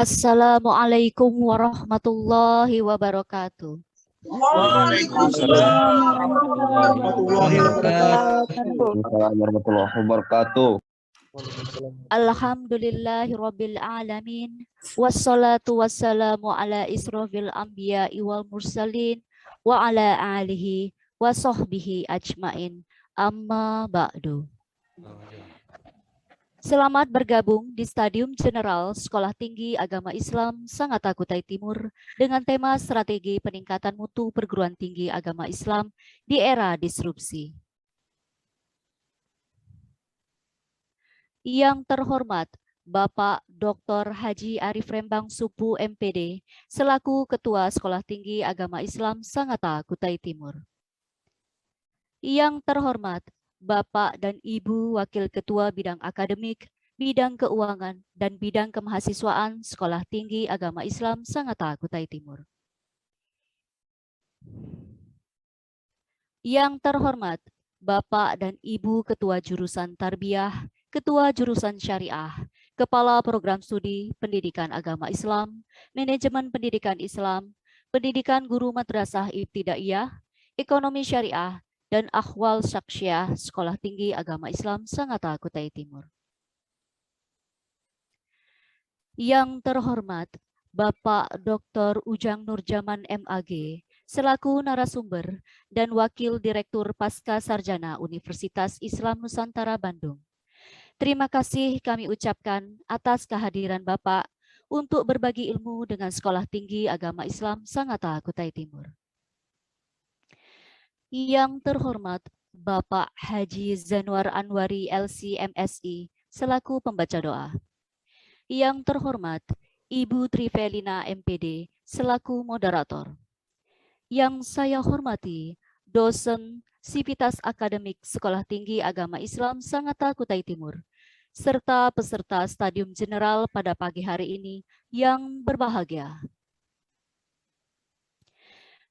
Assalamualaikum warahmatullahi wabarakatuh. Waalaikumsalam warahmatullahi wabarakatuh. Alhamdulillahirabbil alamin. Wassalatu wassalamu ala israfil anbiya'i wal mursalin wa ala alihi wa sahbihi ajmain. Amma ba'du. Selamat bergabung di Stadium General Sekolah Tinggi Agama Islam Sangatta Kutai Timur dengan tema Strategi Peningkatan Mutu Perguruan Tinggi Agama Islam di Era Disrupsi. Yang terhormat Bapak Dr. Haji Arif Rembang Supu MPD selaku Ketua Sekolah Tinggi Agama Islam Sangatta Kutai Timur. Yang terhormat Bapak dan Ibu Wakil Ketua Bidang Akademik, Bidang Keuangan, dan Bidang Kemahasiswaan Sekolah Tinggi Agama Islam Sangatta Kutai Timur. Yang terhormat Bapak dan Ibu Ketua Jurusan Tarbiyah, Ketua Jurusan Syariah, Kepala Program Studi Pendidikan Agama Islam, Manajemen Pendidikan Islam, Pendidikan Guru Madrasah Ibtidaiyah, Ekonomi Syariah, dan Akhwal Syaksyah Sekolah Tinggi Agama Islam Sangatta Kutai Timur. Yang terhormat Bapak Dr. Ujang Nurjaman MAG selaku narasumber dan Wakil Direktur Pasca Sarjana Universitas Islam Nusantara Bandung. Terima kasih kami ucapkan atas kehadiran Bapak untuk berbagi ilmu dengan Sekolah Tinggi Agama Islam Sangatta Kutai Timur. Yang terhormat Bapak Haji Zanuar Anwari LC MSI selaku pembaca doa. Yang terhormat Ibu Trivelina MPD selaku moderator. Yang saya hormati dosen Sivitas Akademik Sekolah Tinggi Agama Islam Sangatta Kutai Timur serta peserta Stadium General pada pagi hari ini yang berbahagia.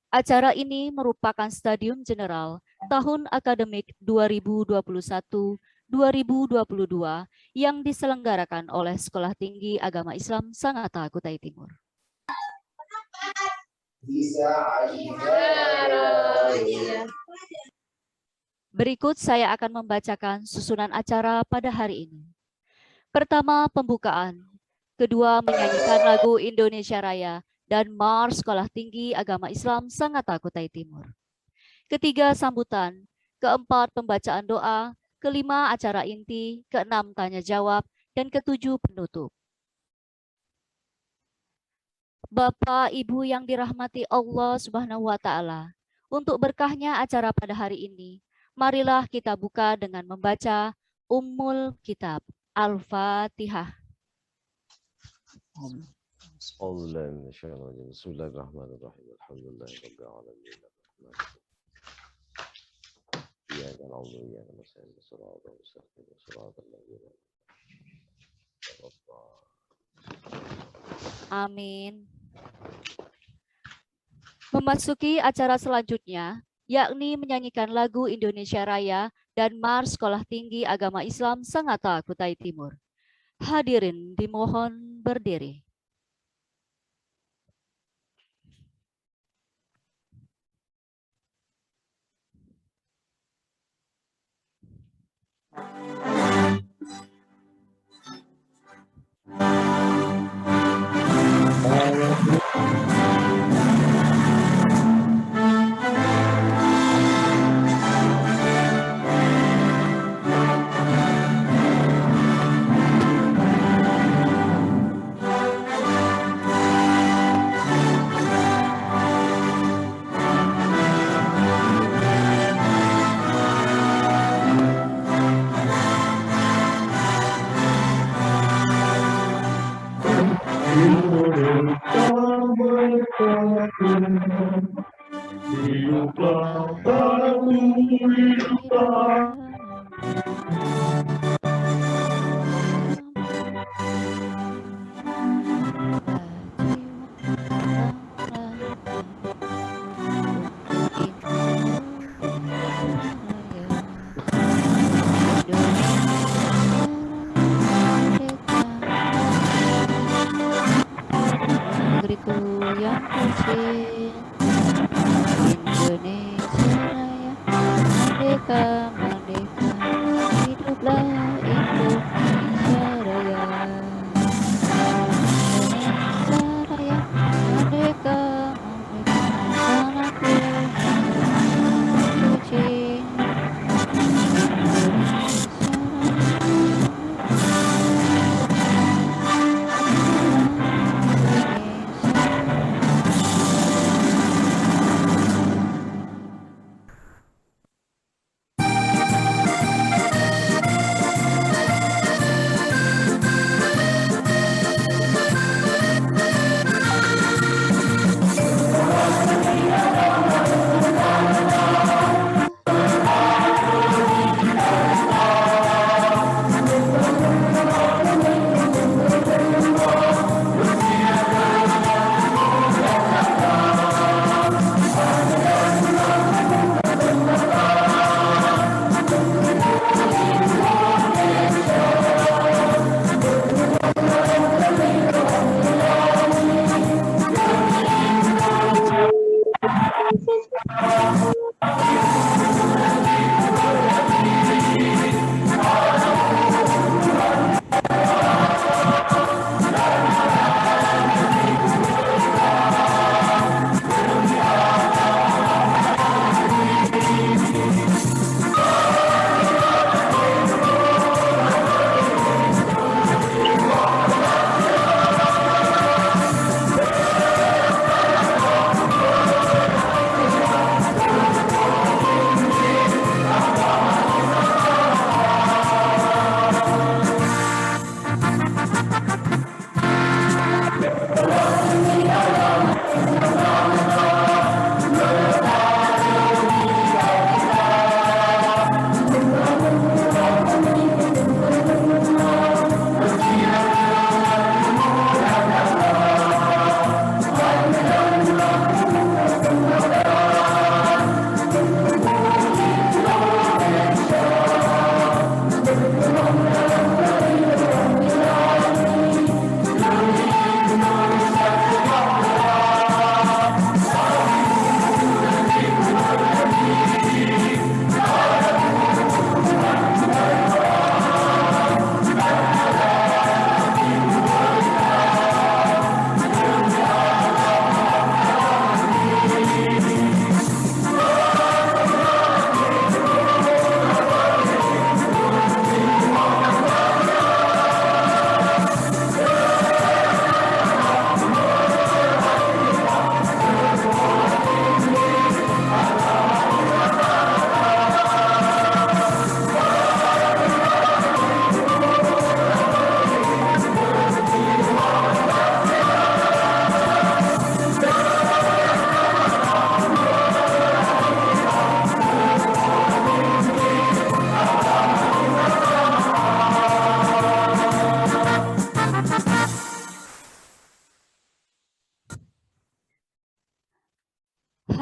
Acara ini merupakan Stadium General tahun akademik 2021-2022 yang diselenggarakan oleh Sekolah Tinggi Agama Islam Sangatta Kutai Timur. Berikut saya akan membacakan susunan acara pada hari ini. Pertama, pembukaan. Kedua, menyanyikan lagu Indonesia Raya dan Mars Sekolah Tinggi Agama Islam Sangatta Kutai Timur. Ketiga, sambutan. Keempat, pembacaan doa. Kelima, acara inti. Keenam, tanya jawab. Dan ketujuh, penutup. Bapak, Ibu yang dirahmati Allah Subhanahu wa Ta'ala, untuk berkahnya acara pada hari ini, marilah kita buka dengan membaca Ummul Kitab, Al-Fatihah. Bismillahirrahmanirrahim. Alhamdulillahirabbil alamin. Iyyaka na'budu wa iyyaka nasta'in. Shiratal mustaqim. Shiratal ladzina Amin. Memasuki acara selanjutnya, yakni menyanyikan lagu Indonesia Raya dan Mars Sekolah Tinggi Agama Islam Sangatta Kutai Timur. Hadirin dimohon berdiri. Indonesia Raya, merdeka, merdeka, hiduplah Indonesia Raya. Indonesia Raya, merdeka, merdeka, tanahku suci. Indonesia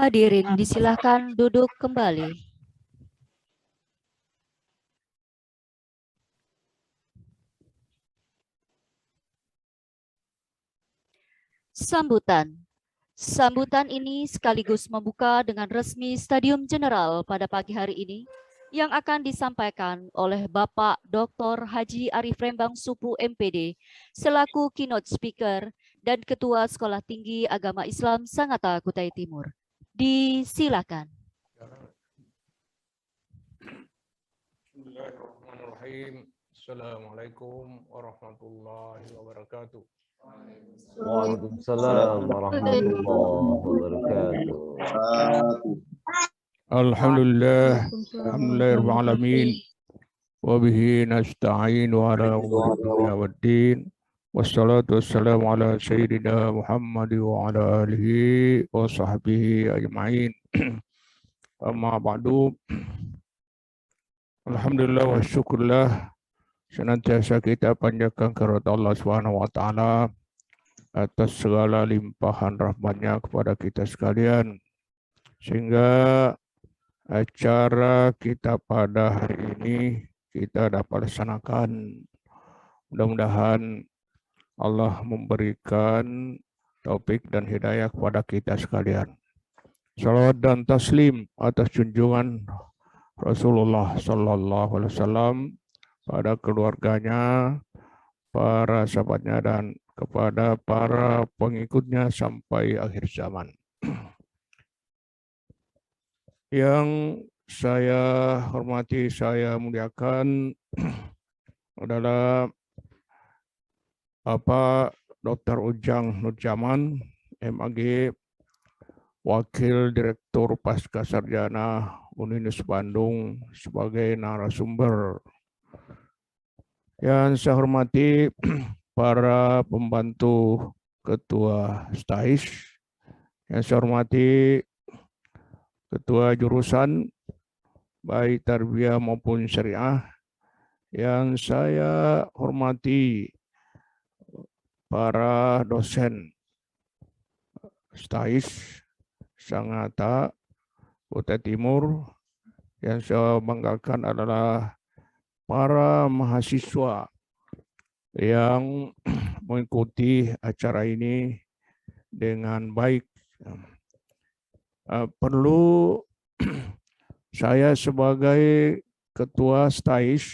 Hadirin disilahkan duduk kembali. Sambutan. Sambutan ini sekaligus membuka dengan resmi Stadium General pada pagi hari ini yang akan disampaikan oleh Bapak Dr. Haji Arif Rembang Supu MPD selaku keynote speaker dan Ketua Sekolah Tinggi Agama Islam Sangatta Kutai Timur. Disilakan. Bismillahirrahmanirrahim. Assalamualaikum warahmatullahi wabarakatuh. Waalaikumsalam warahmatullahi wabarakatuh. Alhamdulillahirabbil alamin. Wa bihi nasta'in ala umuri dunya waddin. Wassalatu wassalamu ala sayyidina Muhammad wa ala alihi wa sahbihi ajma'in. Amma ba'du. Alhamdulillah wa syukurlah senantiasa kita panjatkan kehadirat Allah Subhanahu wa taala atas segala limpahan rahmat-Nya kepada kita sekalian, sehingga acara kita pada hari ini kita dapat laksanakan. Mudah-mudahan Allah memberikan taufik dan hidayah kepada kita sekalian. Salawat dan taslim atas junjungan Rasulullah Sallallahu Alaihi Wasallam pada keluarganya, para sahabatnya, dan kepada para pengikutnya sampai akhir zaman. Yang saya hormati, saya muliakan adalah Bapak Dr. Ujang Nurjaman, MAG, Wakil Direktur Pasca Sarjana Uninus Bandung sebagai narasumber. Yang saya hormati para pembantu Ketua STAIS, yang saya hormati Ketua Jurusan baik Tarbiyah maupun Syariah, yang saya hormati para dosen STAIS Sangatta Kutai Timur, yang saya banggakan adalah para mahasiswa yang mengikuti acara ini dengan baik. Perlu saya sebagai Ketua STAIS,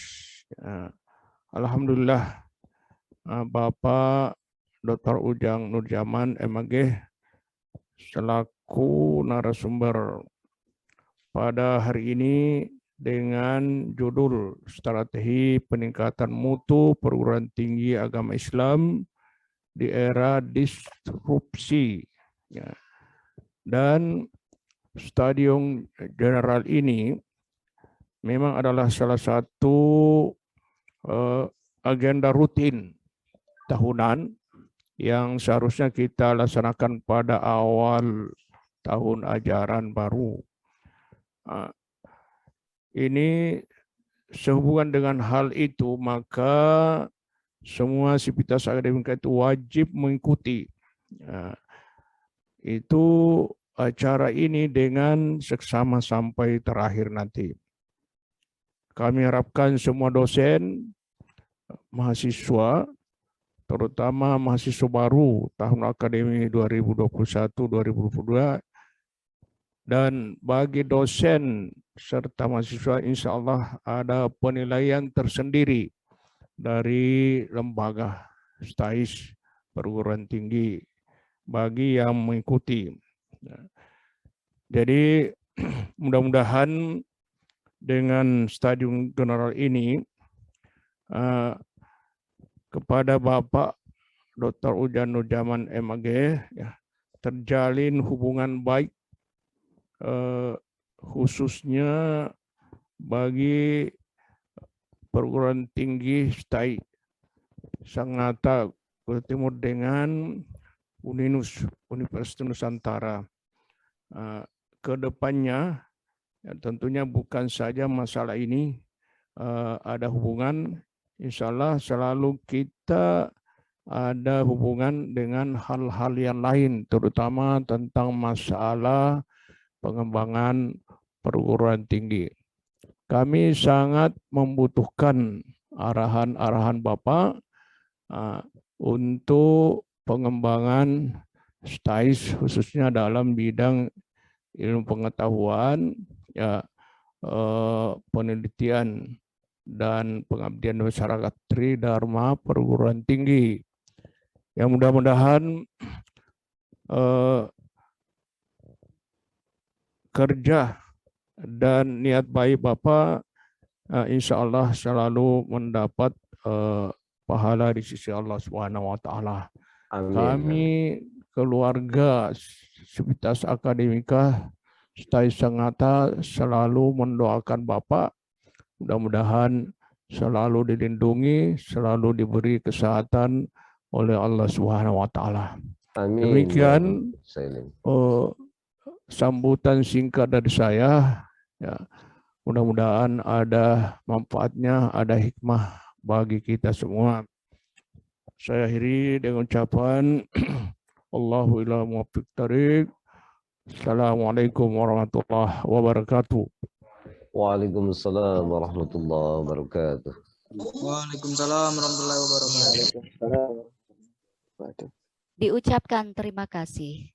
alhamdulillah Bapak Dr. Ujang Nurjaman, MAG, selaku narasumber pada hari ini dengan judul Strategi Peningkatan Mutu Perguruan Tinggi Agama Islam di Era Disrupsi. Dan Stadium General ini memang adalah salah satu agenda rutin tahunan yang seharusnya kita laksanakan pada awal tahun ajaran baru. Ini sehubungan dengan hal itu, maka semua sivitas akademika itu wajib mengikuti itu acara ini dengan seksama sampai terakhir nanti. Kami harapkan semua dosen, mahasiswa, terutama mahasiswa baru tahun akademi 2021-2022, dan bagi dosen serta mahasiswa insya Allah ada penilaian tersendiri dari lembaga STAIS perguruan tinggi bagi yang mengikuti. Jadi mudah-mudahan dengan stadium general ini kepada Bapak Dr. Ujang Nurjaman, MAG, terjalin hubungan baik, khususnya bagi perguruan tinggi STAIS Sangatta Kutai Timur dengan Uninus, Universitas Nusantara. Kedepannya tentunya bukan saja masalah ini ada hubungan, insya Allah selalu kita ada hubungan dengan hal-hal yang lain, terutama tentang masalah pengembangan perguruan tinggi. Kami sangat membutuhkan arahan-arahan Bapak untuk pengembangan STAIS khususnya dalam bidang ilmu pengetahuan, penelitian dan pengabdian masyarakat Tridharma perguruan tinggi. Yang mudah-mudahan kerja dan niat baik Bapak insya Allah selalu mendapat pahala di sisi Allah Subhanahu wa Ta'ala. Kami keluarga Sivitas Akademika STAIS Sangatta selalu mendoakan Bapak, mudah-mudahan selalu dilindungi, selalu diberi kesehatan oleh Allah Subhanahu wa Ta'ala. Demikian sambutan singkat dari saya. Ya, mudah-mudahan ada manfaatnya, ada hikmah bagi kita semua. Saya akhiri dengan ucapan Allahu ila muwaffiq thariq. Assalamualaikum warahmatullahi wabarakatuh. Waalaikumsalam warahmatullahi wabarakatuh. Waalaikumsalam warahmatullahi wabarakatuh. Diucapkan terima kasih.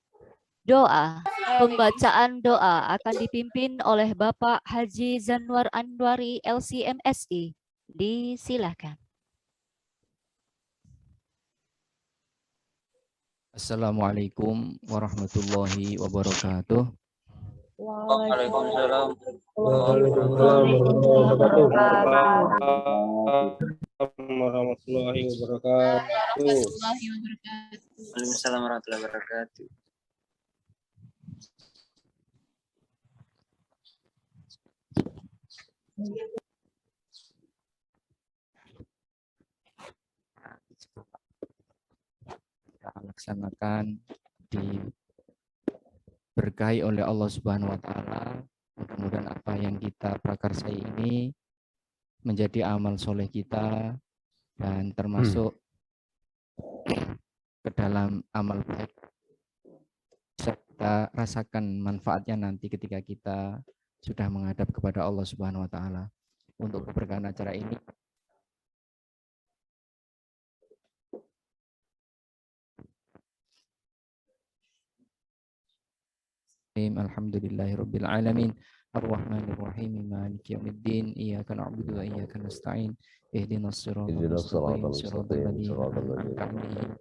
Doa. Pembacaan doa akan dipimpin oleh Bapak Haji Zanwar Anwari LCMSI. Disilakan. Assalamualaikum warahmatullahi wabarakatuh. Waalaikumsalam. Warahmatullahi wabarakatuh. Waalaikumsalam warahmatullahi wabarakatuh. Kita laksanakan diberkahi oleh Allah Subhanahu wa taala. Mudah-mudahan apa yang kita prakarsai ini menjadi amal soleh kita dan termasuk ke dalam amal baik bisa kita rasakan manfaatnya nanti ketika kita sudah menghadap kepada Allah Subhanahu wa taala. Untuk keberkahan acara ini Alhamdulillahirabbil alamin arrahmanir rahim maliki yaumiddin iyyaka na'budu wa iyyaka nasta'in ihdinas siratal اهدنا الصراط mustaqim siratal المستقيم ladzina صراط an'amta الذين 'alaihim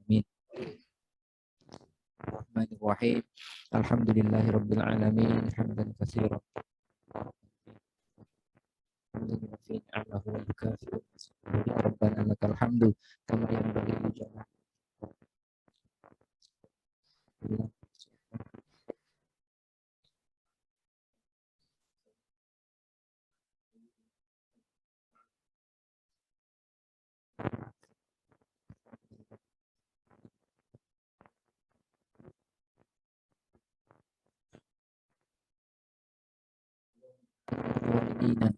amin. Arrahmanir rahim alhamdulillahirabbil alamin hamdan katsiran hamdan fi ni'amahu wa yukafi'u rabbana lakal hamdu kama yanbaghi li jalali walidina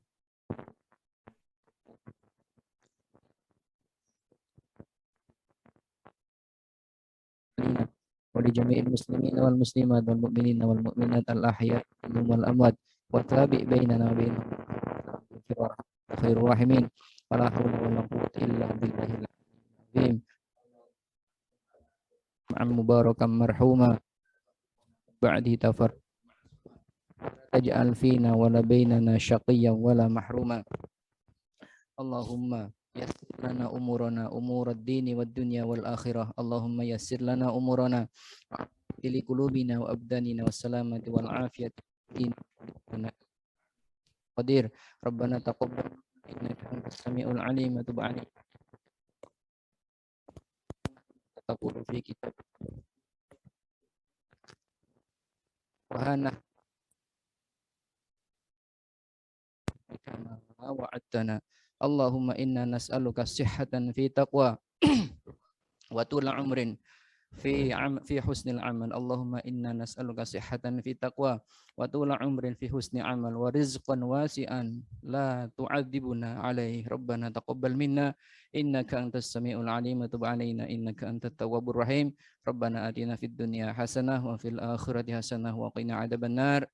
ولجميع المسلمين والمسلمات والمؤمنين والمؤمنات الأحياء منهم والأموات وتابع بيننا وبينهم خير الراحمين ولا حول ولا قوة إلا بالله العظيم مع مباركا مرحوما بعده تفر تجعل فينا ولا بيننا شقيا ولا محروما اللهم يسر لنا أمورنا أمور الدين والدنيا والآخرة اللهم يسر لنا أمورنا لقلوبنا وأبداننا والسلامة والعافية قدير ربنا تقبل إنك أنت السميع العليم وتب علينا تقول في كتاب وهنا كما وعدتنا اللهم إنا نسألك الصحة في تقوى وطول عمر في حسن العمل اللهم إنا نسألك صحة في تقوى وطول عمر في حسن عمل ورزقا واسعا لا تعذبنا عليه ربنا تقبل منا إنك أنت السميع العليم وتب علينا إنك أنت التواب الرحيم ربنا آتنا في الدنيا حسنة وفي الآخرة حسنة وقنا عذاب النار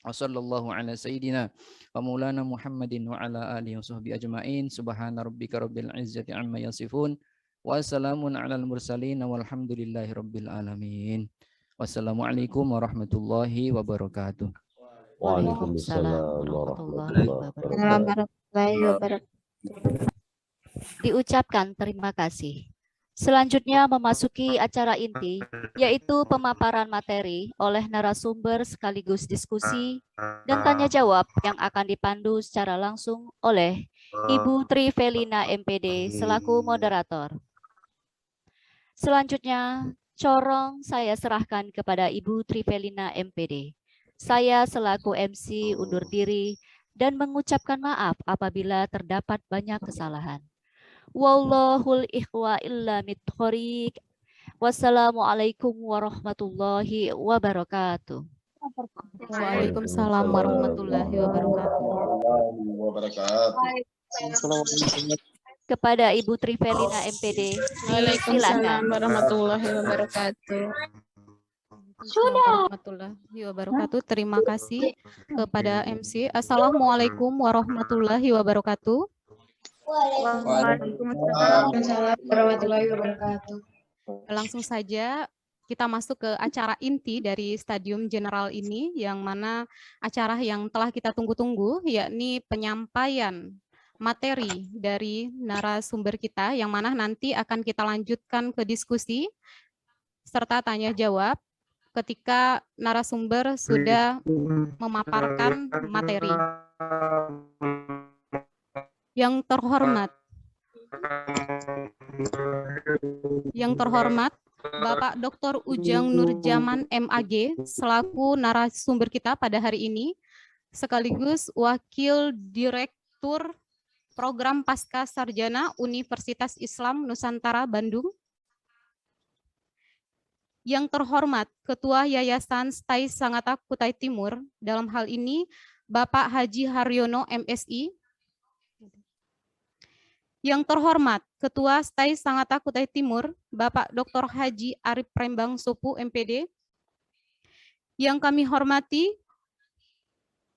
وصلى الله على سيدنا ومولانا محمد وعلى آله وصحبه أجمعين سبحان ربك رب العزة عما يصفون وسلام على المرسلين والحمد لله رب العالمين wassalamualaikum warahmatullahi wabarakatuh. Waalaikumsalam warahmatullahi wabarakatuh. Diucapkan terima kasih. Selanjutnya memasuki acara inti, yaitu pemaparan materi oleh narasumber sekaligus diskusi dan tanya jawab yang akan dipandu secara langsung oleh Ibu Trivelina MPD selaku moderator. Selanjutnya, corong saya serahkan kepada Ibu Trivelina MPD. Saya selaku MC undur diri dan mengucapkan maaf apabila terdapat banyak kesalahan. Wallahul ikhwa illa mithorik. Wassalamualaikum warahmatullahi wabarakatuh. Waalaikumsalam warahmatullahi wabarakatuh. Kepada Ibu Trivelina MPD, Waalaikumsalam warahmatullahi wabarakatuh. Warahmatullahi wabarakatuh. Terima kasih kepada MC. Assalamualaikum warahmatullahi wabarakatuh. Waalaikumsalam warahmatullahi wabarakatuh. Langsung saja kita masuk ke acara inti dari Stadium General ini, yang mana acara yang telah kita tunggu-tunggu, yakni penyampaian materi dari narasumber kita, yang mana nanti akan kita lanjutkan ke diskusi serta tanya jawab ketika narasumber sudah memaparkan materi. Yang terhormat, Bapak Dr. Ujang Nurjaman MAG selaku narasumber kita pada hari ini, sekaligus Wakil Direktur Program Pasca Sarjana Universitas Islam Nusantara Bandung. Yang terhormat Ketua Yayasan STAI Sangatta Kutai Timur, dalam hal ini Bapak Haji Haryono MSI. Yang terhormat Ketua STAI Sangatta Kutai Timur, Bapak Dr. Haji Arif Prembang Sopu MPD. Yang kami hormati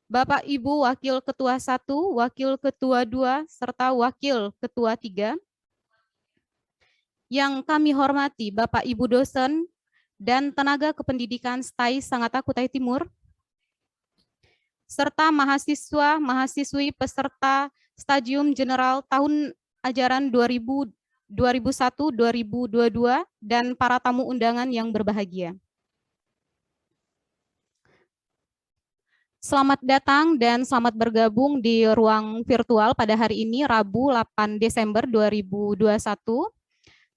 Bapak Ibu Wakil Ketua 1, Wakil Ketua 2, serta Wakil Ketua 3. Yang kami hormati Bapak Ibu dosen dan tenaga kependidikan STAI Sangatta Kutai Timur, serta mahasiswa-mahasiswi peserta Stadium General tahun ajaran 2021-2022 dan para tamu undangan yang berbahagia. Selamat datang dan selamat bergabung di ruang virtual pada hari ini, Rabu 8 Desember 2021.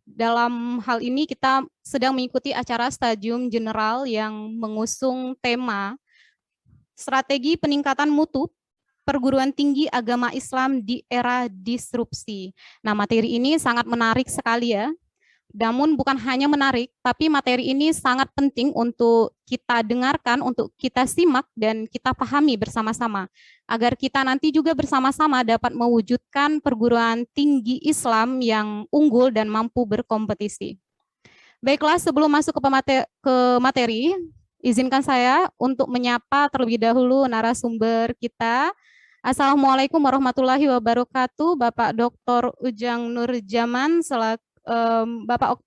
Dalam hal ini kita sedang mengikuti acara Stadium General yang mengusung tema Strategi Peningkatan Mutu Perguruan Tinggi Agama Islam di Era Disrupsi. Nah, materi ini sangat menarik sekali ya. Namun bukan hanya menarik, tapi materi ini sangat penting untuk kita dengarkan, untuk kita simak dan kita pahami bersama-sama, agar kita nanti juga bersama-sama dapat mewujudkan perguruan tinggi Islam yang unggul dan mampu berkompetisi. Baiklah, sebelum masuk ke materi, izinkan saya untuk menyapa terlebih dahulu narasumber kita. Assalamualaikum warahmatullahi wabarakatuh, Bapak Dr. Ujang Nurjaman, selaku Bapak.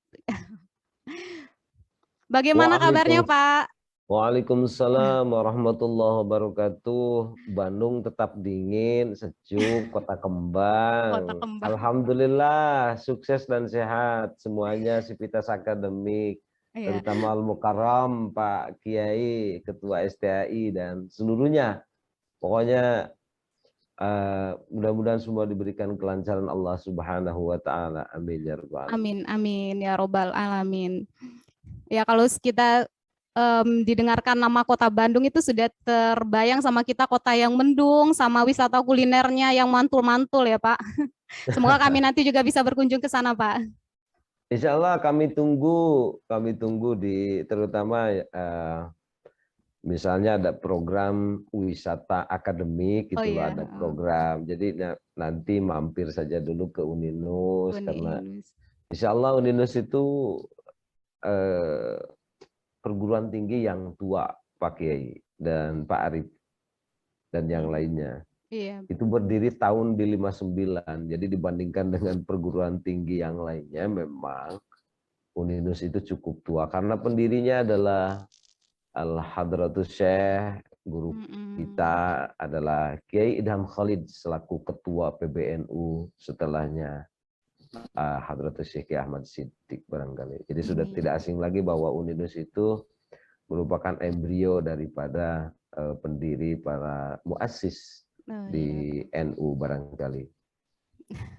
Bagaimana kabarnya, Pak? Waalaikumsalam warahmatullahi wabarakatuh. Bandung tetap dingin, sejuk, kota kembang. Kota kembang. Alhamdulillah, sukses dan sehat semuanya Sivitas Akademik. Iya. Terutama Al-Mukarram, Pak Kiai, Ketua STAI, dan seluruhnya. Pokoknya mudah-mudahan semua diberikan kelancaran Allah Subhanahu wa Ta'ala. Amin ya Rabbal alamin. Amin, amin ya Robbal Alamin. Ya, kalau kita didengarkan nama kota Bandung itu sudah terbayang sama kita kota yang mendung, sama wisata kulinernya yang mantul-mantul ya Pak. Semoga kami nanti juga bisa berkunjung ke sana Pak. Insya Allah kami tunggu di terutama misalnya ada program wisata akademik gitu, iya. ada program. Jadi nanti mampir saja dulu ke Uninus, karena insya Allah Uninus itu perguruan tinggi yang tua, Pak Kiai dan Pak Arif dan yang lainnya. Iya. Itu berdiri tahun di 59. Jadi dibandingkan dengan perguruan tinggi yang lainnya, memang Uninus itu cukup tua karena pendirinya adalah Al-Hadratus Syekh, guru kita adalah Kiai Idham Khalid selaku ketua PBNU, setelahnya Hadratus Syekh Ahmad Siddiq barangkali. Jadi sudah tidak asing lagi bahwa Uninus itu merupakan embrio daripada pendiri para muassis di NU barangkali.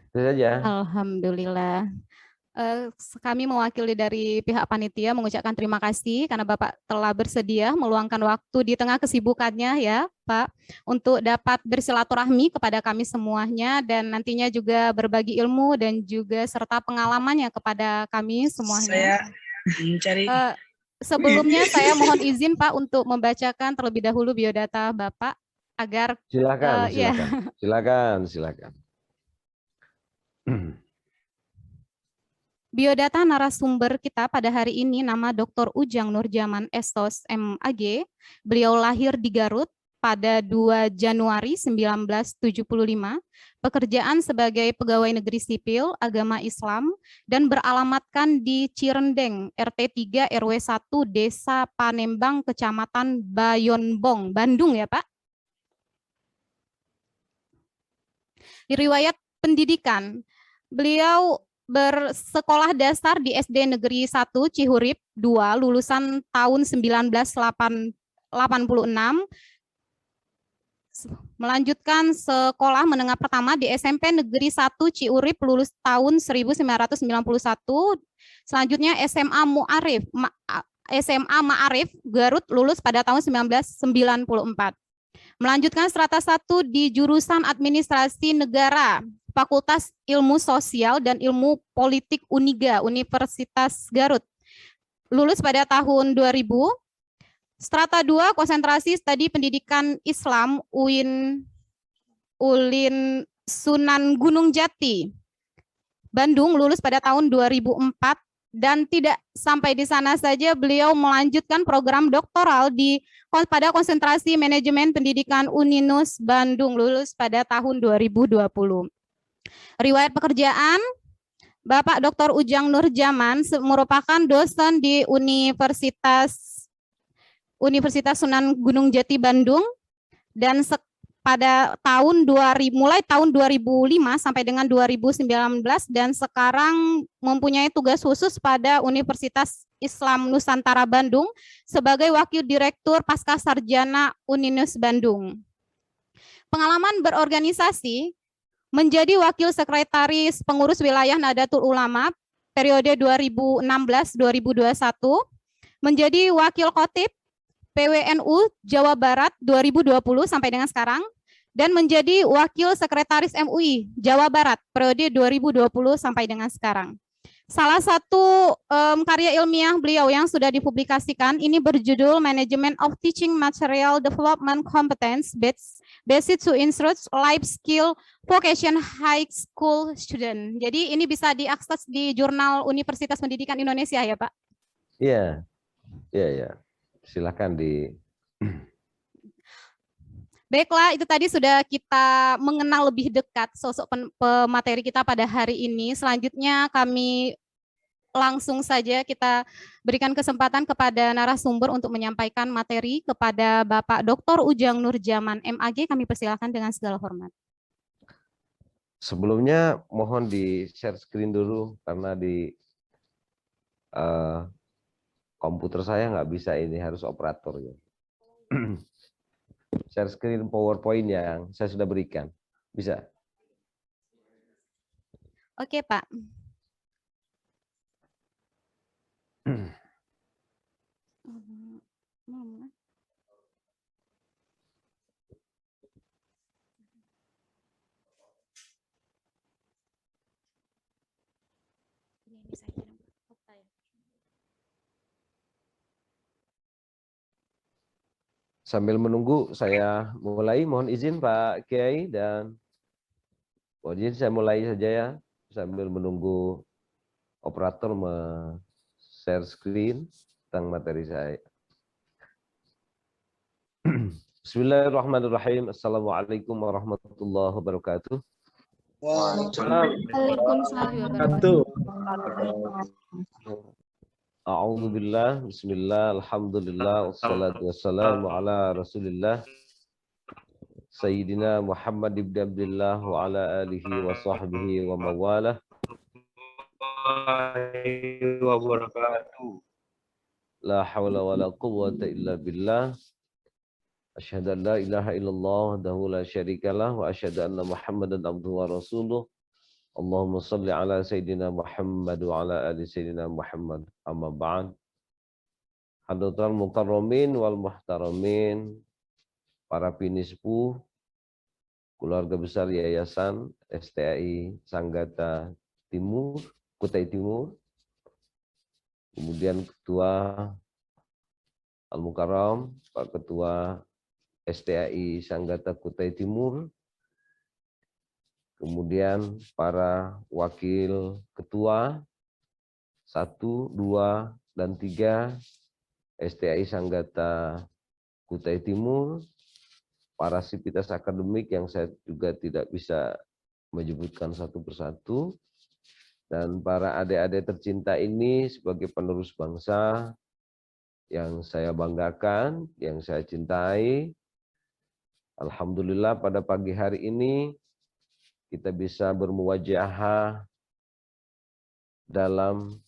Itu saja. Alhamdulillah. Kami mewakili dari pihak panitia mengucapkan terima kasih karena Bapak telah bersedia meluangkan waktu di tengah kesibukannya ya Pak, untuk dapat bersilaturahmi kepada kami semuanya dan nantinya juga berbagi ilmu dan juga serta pengalamannya kepada kami semuanya. Saya mencari. Sebelumnya saya mohon izin Pak untuk membacakan terlebih dahulu biodata Bapak agar silakan. ya. Silakan. Biodata narasumber kita pada hari ini nama Dr. Ujang Nurjaman SOS MAG. Beliau lahir di Garut pada 2 Januari 1975, pekerjaan sebagai pegawai negeri sipil agama Islam dan beralamatkan di Cirendeng, RT 3 RW 1 Desa Panembang, Kecamatan Bayonbong, Bandung ya Pak. Di riwayat pendidikan, beliau bersekolah dasar di SD Negeri 1 Cihurip 2 lulusan tahun 1986, melanjutkan sekolah menengah pertama di SMP Negeri 1 Ciurip lulus tahun 1991, selanjutnya SMA Ma'arif Garut lulus pada tahun 1994. Melanjutkan strata 1 di jurusan Administrasi Negara, Fakultas Ilmu Sosial dan Ilmu Politik Uniga, Universitas Garut. Lulus pada tahun 2000. Strata 2 konsentrasi studi pendidikan Islam UIN Sunan Gunung Jati, Bandung, lulus pada tahun 2004. Dan tidak sampai di sana saja, beliau melanjutkan program doktoral pada konsentrasi manajemen pendidikan Uninus Bandung, lulus pada tahun 2020. Riwayat pekerjaan, Bapak Dr. Ujang Nurjaman merupakan dosen di Universitas Sunan Gunung Jati Bandung, dan pada tahun mulai tahun 2005 sampai dengan 2019, dan sekarang mempunyai tugas khusus pada Universitas Islam Nusantara Bandung sebagai Wakil Direktur Pasca Sarjana Uninus Bandung. Pengalaman berorganisasi, menjadi Wakil Sekretaris Pengurus Wilayah Nahdlatul Ulama periode 2016-2021, menjadi Wakil Khotib PWNU Jawa Barat 2020 sampai dengan sekarang, dan menjadi Wakil Sekretaris MUI Jawa Barat periode 2020 sampai dengan sekarang. Salah satu karya ilmiah beliau yang sudah dipublikasikan ini berjudul Management of Teaching Material Development Competence Based to Instruct Life Skill Vocation High School Student. Jadi ini bisa diakses di Jurnal Universitas Pendidikan Indonesia ya Pak? Iya, iya. Silakan di. Baiklah, itu tadi sudah kita mengenal lebih dekat sosok pemateri kita pada hari ini. Selanjutnya kami langsung saja kita berikan kesempatan kepada narasumber untuk menyampaikan materi kepada Bapak Dr. Ujang Nurjaman, MAG. Kami persilakan dengan segala hormat. Sebelumnya mohon di share screen dulu karena di komputer saya nggak bisa, ini harus operatornya. Share screen PowerPoint yang saya sudah berikan. Bisa? Oke, Pak. Sambil menunggu saya mulai, mohon izin Pak Kiai dan mohon izin saya mulai saja ya, sambil menunggu operator share screen tentang materi saya. Bismillahirrahmanirrahim. Assalamualaikum warahmatullahi wabarakatuh. Waalaikumsalam warahmatullahi wabarakatuh. A'udzubillah, bismillah, alhamdulillah, wassalatu wassalamu ala rasulillah, Sayyidina Muhammad ibn Abdullah wa ala alihi wa sahbihi wa mawalah. La hawla wa la quwwata illa billah. Asyhadu an la ilaha illallah wahdahu la syarikalah wa asyhadu anna Muhammadan abduhu wa rasuluh. Allahumma salli ala Sayyidina Muhammad wa ala ali Sayyidina Muhammad. Amma ba'd. Hadratul mukarramin wal muhtaramin, para pinispu, keluarga besar Yayasan STAI Sanggata Timur, Kutai Timur, kemudian Ketua Al-Mukarram, Pak Ketua STAI Sanggata Kutai Timur, kemudian para wakil ketua 1, 2, dan 3 STAI Sanggata Kutai Timur, para sivitas akademik yang saya juga tidak bisa menyebutkan satu persatu, dan para adik-adik tercinta ini sebagai penerus bangsa yang saya banggakan, yang saya cintai. Alhamdulillah pada pagi hari ini kita bisa bermuwajahah dalam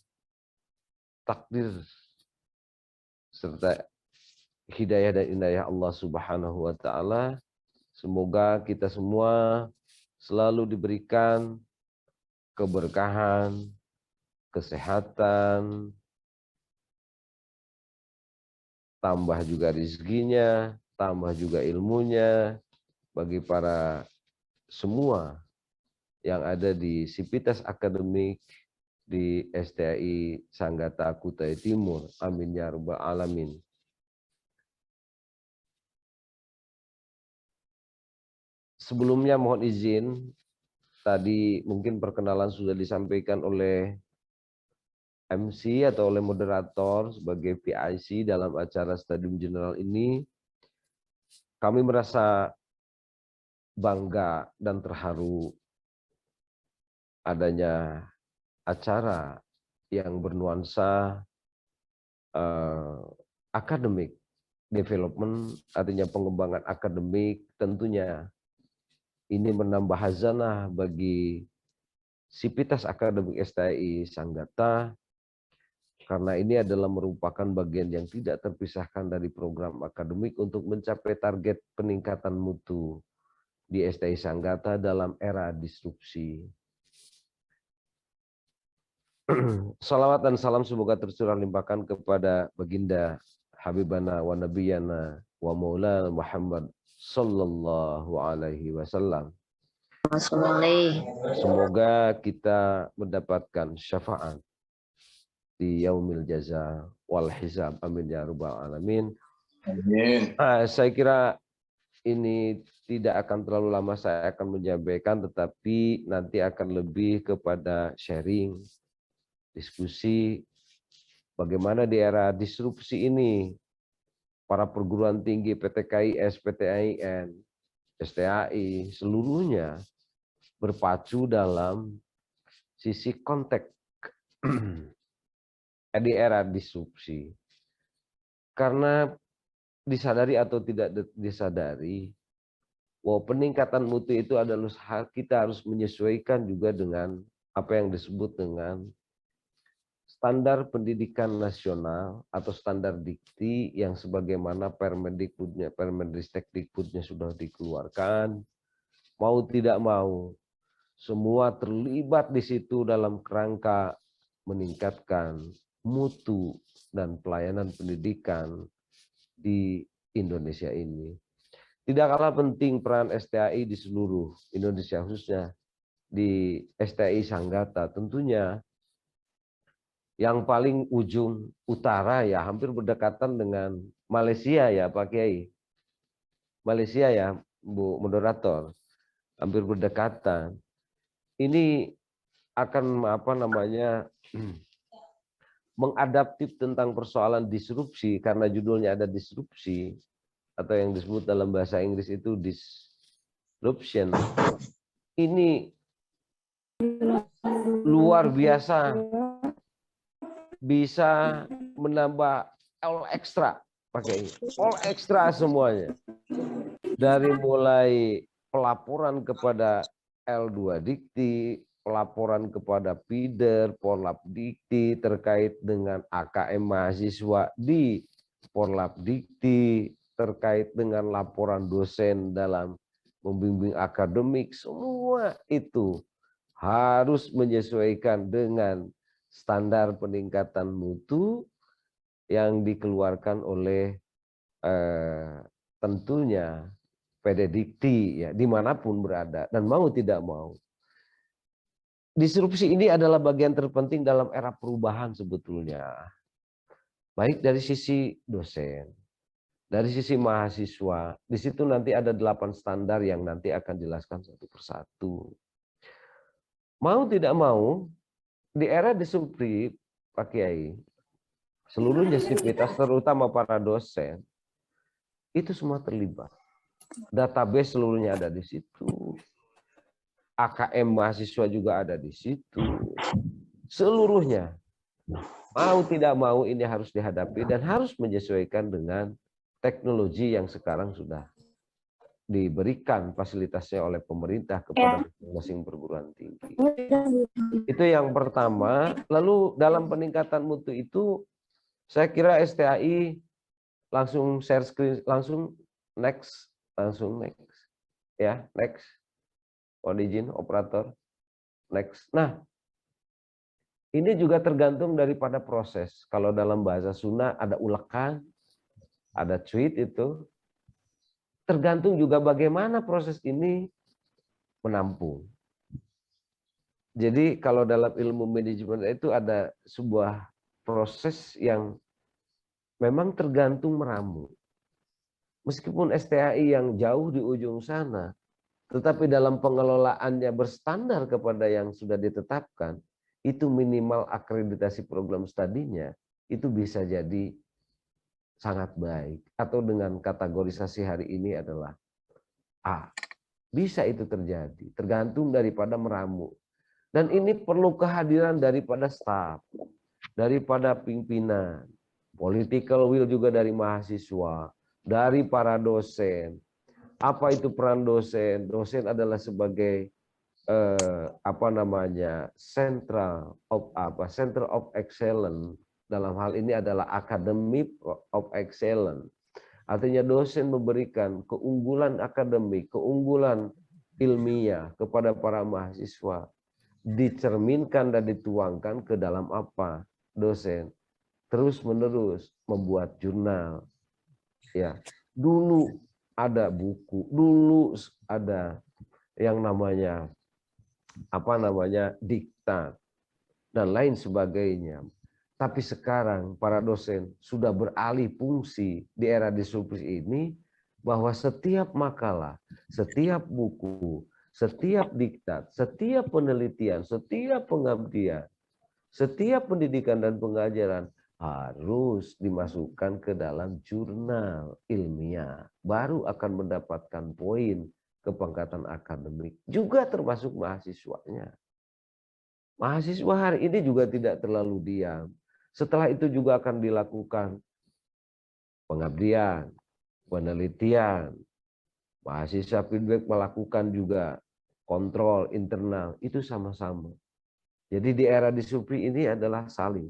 takdir serta hidayah dan inayah Allah Subhanahu wa taala. Semoga kita semua selalu diberikan keberkahan, kesehatan, tambah juga rezekinya, tambah juga ilmunya bagi para semua yang ada di sivitas akademik di STAI Sanggata Kutai Timur. Amin ya rabbal alamin. Sebelumnya mohon izin, tadi mungkin perkenalan sudah disampaikan oleh MC atau oleh moderator sebagai PIC dalam acara Stadium General ini. Kami merasa bangga dan terharu adanya acara yang bernuansa akademik development, artinya pengembangan akademik. Tentunya ini menambah hazanah bagi sivitas akademik STAI Sanggata, karena ini adalah merupakan bagian yang tidak terpisahkan dari program akademik untuk mencapai target peningkatan mutu di STAI Sanggata dalam era disrupsi. Salawat dan salam semoga tercurah limpahkan kepada baginda Habibana wa Nabiyana wa Maulana Muhammad sallallahu alaihi wasallam. Semoga kita mendapatkan syafaat di yaumil jaza wal hisab. Amin ya rabbal alamin. Amin. Saya kira ini tidak akan terlalu lama saya akan menyampaikan, tetapi nanti akan lebih kepada sharing, diskusi bagaimana di era disrupsi ini para perguruan tinggi PTKIS, PTAIN, STAI seluruhnya berpacu dalam sisi konteks di era disrupsi. Karena disadari atau tidak disadari bahwa peningkatan mutu itu adalah kita harus menyesuaikan juga dengan apa yang disebut dengan standar pendidikan nasional atau standar dikti yang sebagaimana Permendikbudnya, Permendikbudnya sudah dikeluarkan. Mau tidak mau, semua terlibat di situ dalam kerangka meningkatkan mutu dan pelayanan pendidikan di Indonesia ini. Tidak kalah penting peran STAI di seluruh Indonesia, khususnya di STAI Sanggata. Tentunya yang paling ujung utara ya hampir berdekatan dengan Malaysia ya Pak Kiai. Malaysia ya Bu Moderator, hampir berdekatan. Ini akan mengadaptif tentang persoalan disrupsi, karena judulnya ada disrupsi atau yang disebut dalam bahasa Inggris itu disruption. Ini luar biasa, bisa menambah all extra, pakai all extra semuanya. Dari mulai pelaporan kepada L2 Dikti, pelaporan kepada Pider, Porlab Dikti terkait dengan AKM mahasiswa di Porlab Dikti, terkait dengan laporan dosen dalam membimbing akademik, semua itu harus menyesuaikan dengan standar peningkatan mutu yang dikeluarkan oleh tentunya PD Dikti ya, dimanapun berada, dan mau tidak mau. Disrupsi ini adalah bagian terpenting dalam era perubahan sebetulnya. Baik dari sisi dosen, dari sisi mahasiswa, di situ nanti ada 8 standar yang nanti akan dijelaskan satu persatu. Mau tidak mau, di era disrupsi, Pak Kiai, seluruhnya sivitas terutama para dosen, itu semua terlibat. Database seluruhnya ada di situ. AKM mahasiswa juga ada di situ. Seluruhnya. Mau tidak mau ini harus dihadapi dan harus menyesuaikan dengan teknologi yang sekarang sudah diberikan fasilitasnya oleh pemerintah kepada masing-masing perguruan tinggi. Itu yang pertama. Lalu dalam peningkatan mutu itu, saya kira STAI langsung share screen, langsung next. Ya, next. Mohon izin, operator. Next. Nah, ini juga tergantung daripada proses. Kalau dalam bahasa Sunda ada ulekan, ada cuit itu. Tergantung juga bagaimana proses ini menampung. Jadi kalau dalam ilmu manajemen itu ada sebuah proses yang memang tergantung meramu. Meskipun STAI yang jauh di ujung sana, tetapi dalam pengelolaannya berstandar kepada yang sudah ditetapkan, itu minimal akreditasi program studinya, itu bisa jadi sangat baik. Atau dengan kategorisasi hari ini adalah A. Bisa itu terjadi, tergantung daripada meramu. Dan ini perlu kehadiran daripada staf, daripada pimpinan, political will juga dari mahasiswa, dari para dosen. Apa itu peran dosen? Dosen adalah sebagai center of excellence. Dalam hal ini adalah academy of excellence. Artinya dosen memberikan keunggulan akademik, keunggulan ilmiah kepada para mahasiswa, dicerminkan dan dituangkan ke dalam apa? Dosen terus-menerus membuat jurnal. Ya, dulu ada buku, dulu ada yang namanya diktat dan lain sebagainya. Tapi sekarang para dosen sudah beralih fungsi di era disrupsi ini, bahwa setiap makalah, setiap buku, setiap diktat, setiap penelitian, setiap pengabdian, setiap pendidikan dan pengajaran harus dimasukkan ke dalam jurnal ilmiah. Baru akan mendapatkan poin kepangkatan akademik. Juga termasuk mahasiswanya. Mahasiswa hari ini juga tidak terlalu diam. Setelah itu juga akan dilakukan pengabdian, penelitian. Mahasiswa feedback melakukan juga kontrol internal. Itu sama-sama. Jadi di era disrupsi ini adalah saling.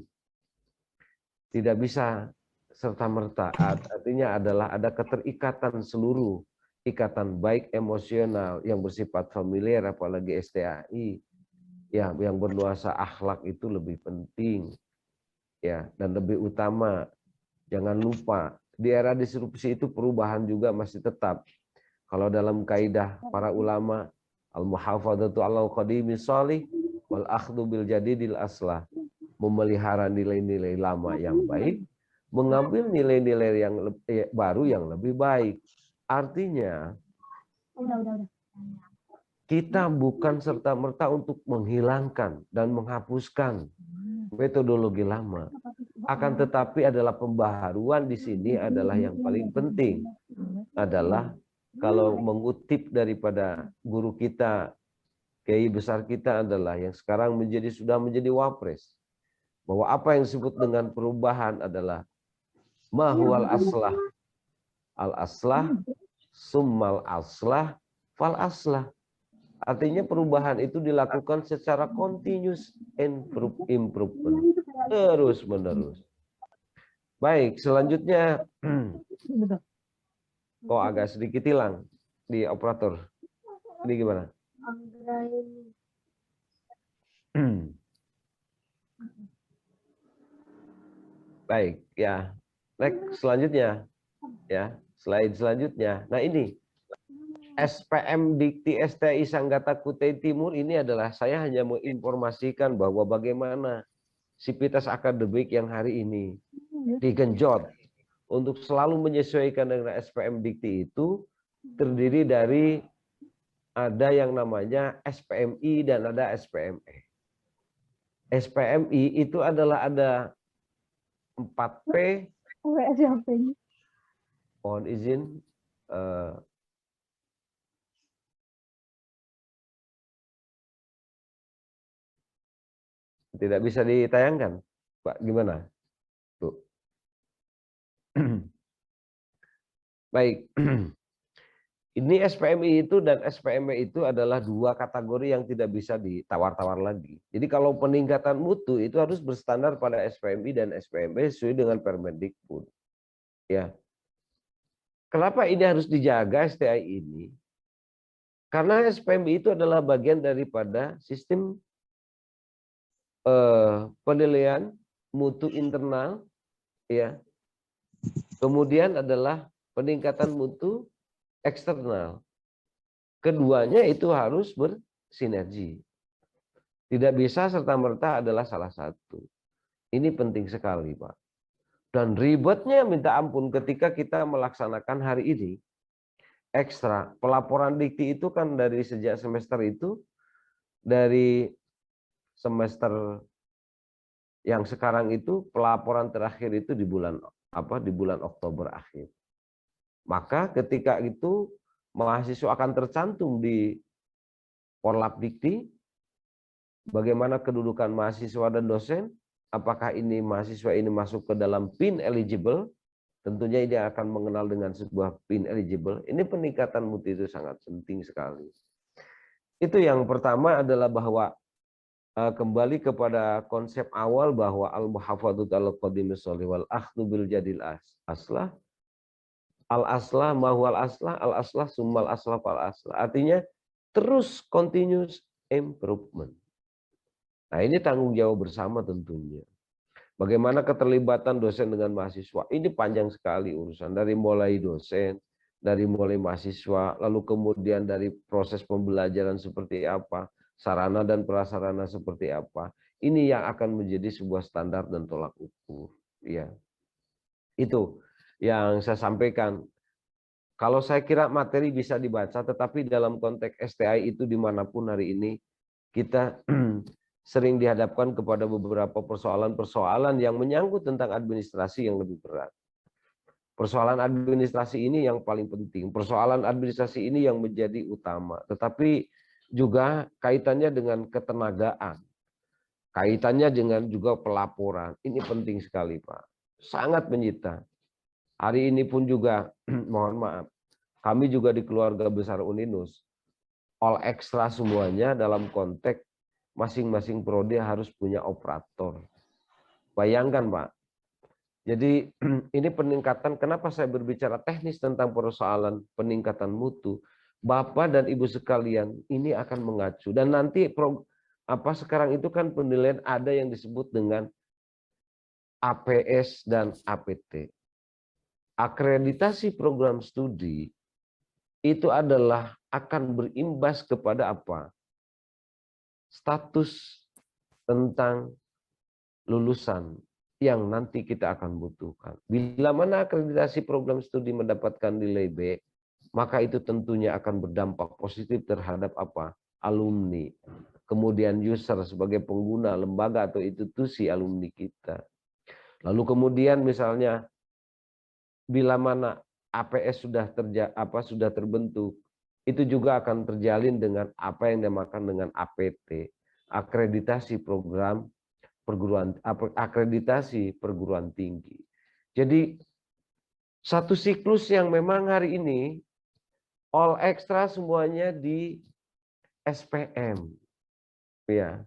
Tidak bisa serta-merta. Artinya adalah ada keterikatan seluruh. Ikatan baik emosional yang bersifat familiar, apalagi STAI. Ya, yang bernuansa akhlak itu lebih penting. Ya, dan lebih utama, jangan lupa di era disrupsi itu perubahan juga masih tetap. Kalau dalam kaidah para ulama, al-muhafadzatu 'alal qadimi shalih wal akhdhu bil jadidil aslah, memelihara nilai-nilai lama yang baik, mengambil nilai-nilai yang baru yang lebih baik. Artinya kita bukan serta-merta untuk menghilangkan dan menghapuskan metodologi lama. Akan tetapi adalah pembaharuan di sini adalah yang paling penting. Adalah kalau mengutip daripada guru kita, kiai besar kita adalah yang sekarang sudah menjadi wapres. Bahwa apa yang disebut dengan perubahan adalah mahwal aslah. Al-aslah, summal aslah, fal aslah. Artinya perubahan itu dilakukan secara continuous improvement. Terus menerus. Baik, selanjutnya kok agak sedikit hilang di operator. Ini gimana? Baik, ya. Next, selanjutnya. Ya, slide selanjutnya. Nah, ini SPM Dikti STI Sanggata Kutai Timur ini adalah saya hanya menginformasikan bahwa bagaimana sivitas akademik yang hari ini digenjot untuk selalu menyesuaikan dengan SPM Dikti itu terdiri dari ada yang namanya SPMI dan ada SPME. SPMI itu adalah ada 4P. Mohon izin. Tidak bisa ditayangkan, Pak. Gimana, Bu? Baik. Ini SPMI itu dan SPME itu adalah dua kategori yang tidak bisa ditawar-tawar lagi. Jadi kalau peningkatan mutu itu harus berstandar pada SPMI dan SPME sesuai dengan Permendikbud. Ya. Kenapa ini harus dijaga STI ini? Karena SPMI itu adalah bagian daripada sistem penilaian mutu internal, ya. Kemudian adalah peningkatan mutu eksternal. Keduanya itu harus bersinergi. Tidak bisa serta-merta adalah salah satu. Ini penting sekali, Pak. Dan ribetnya minta ampun ketika kita melaksanakan hari ini. Ekstra, pelaporan dikti itu kan dari sejak semester itu, dari semester yang sekarang itu, pelaporan terakhir itu di bulan Oktober akhir. Maka ketika itu mahasiswa akan tercantum di Porlab Dikti, bagaimana kedudukan mahasiswa dan dosen, apakah ini mahasiswa ini masuk ke dalam PIN eligible, tentunya ini akan mengenal dengan sebuah PIN eligible. Ini peningkatan mutu itu sangat penting sekali. Itu yang pertama adalah bahwa kembali kepada konsep awal bahwa al-muhafadzatu 'alal qadimi sholih wal akhdhu bil jadil aslah. Al-aslah mahwal aslah, al-aslah summal aslah fal aslah. Artinya terus continuous improvement. Nah, ini tanggung jawab bersama tentunya. Bagaimana keterlibatan dosen dengan mahasiswa? Ini panjang sekali urusan. Dari mulai dosen, dari mulai mahasiswa, lalu kemudian dari proses pembelajaran seperti apa, sarana dan prasarana seperti apa. Ini yang akan menjadi sebuah standar dan tolak ukur. Ya. Itu yang saya sampaikan. Kalau saya kira materi bisa dibaca, tetapi dalam konteks STI itu dimanapun hari ini, kita sering dihadapkan kepada beberapa persoalan-persoalan yang menyangkut tentang administrasi yang lebih berat. Persoalan administrasi ini yang paling penting. Persoalan administrasi ini yang menjadi utama. Tetapi juga kaitannya dengan ketenagaan. Kaitannya dengan juga pelaporan. Ini penting sekali, Pak. Sangat menyita. Hari ini pun juga, mohon maaf, kami juga di keluarga besar Uninus, all extra semuanya dalam konteks masing-masing prodi harus punya operator. Bayangkan, Pak. Jadi ini peningkatan, kenapa saya berbicara teknis tentang persoalan peningkatan mutu. Bapak dan Ibu sekalian, ini akan mengacu. Dan nanti sekarang itu kan penilaian ada yang disebut dengan APS dan APT. Akreditasi program studi itu adalah akan berimbas kepada apa? Status tentang lulusan yang nanti kita akan butuhkan. Bila mana akreditasi program studi mendapatkan nilai B, maka itu tentunya akan berdampak positif terhadap apa? Alumni. Kemudian user sebagai pengguna lembaga atau institusi alumni kita. Lalu kemudian misalnya bila mana APS sudah terbentuk, itu juga akan terjalin dengan apa yang dinamakan dengan APT, akreditasi program akreditasi perguruan tinggi. Jadi satu siklus yang memang hari ini all extra semuanya di SPM. Ya.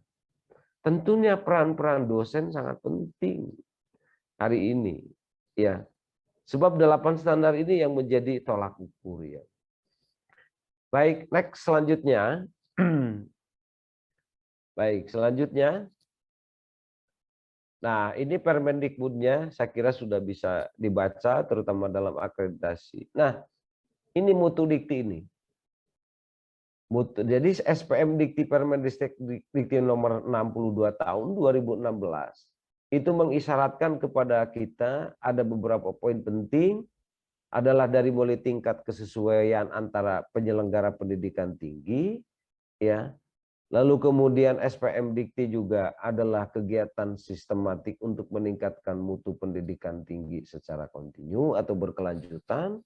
Tentunya peran-peran dosen sangat penting hari ini, ya. Sebab 8 standar ini yang menjadi tolak ukur, ya. Baik, next selanjutnya. Baik, selanjutnya. Nah, ini Permendikbudnya saya kira sudah bisa dibaca, terutama dalam akreditasi. Nah, ini mutu dikti ini. Jadi SPM Dikti Permendikti nomor 62 tahun 2016 itu mengisyaratkan kepada kita ada beberapa poin penting, adalah dari mulai tingkat kesesuaian antara penyelenggara pendidikan tinggi, ya. Lalu kemudian SPM Dikti juga adalah kegiatan sistematik untuk meningkatkan mutu pendidikan tinggi secara kontinu atau berkelanjutan.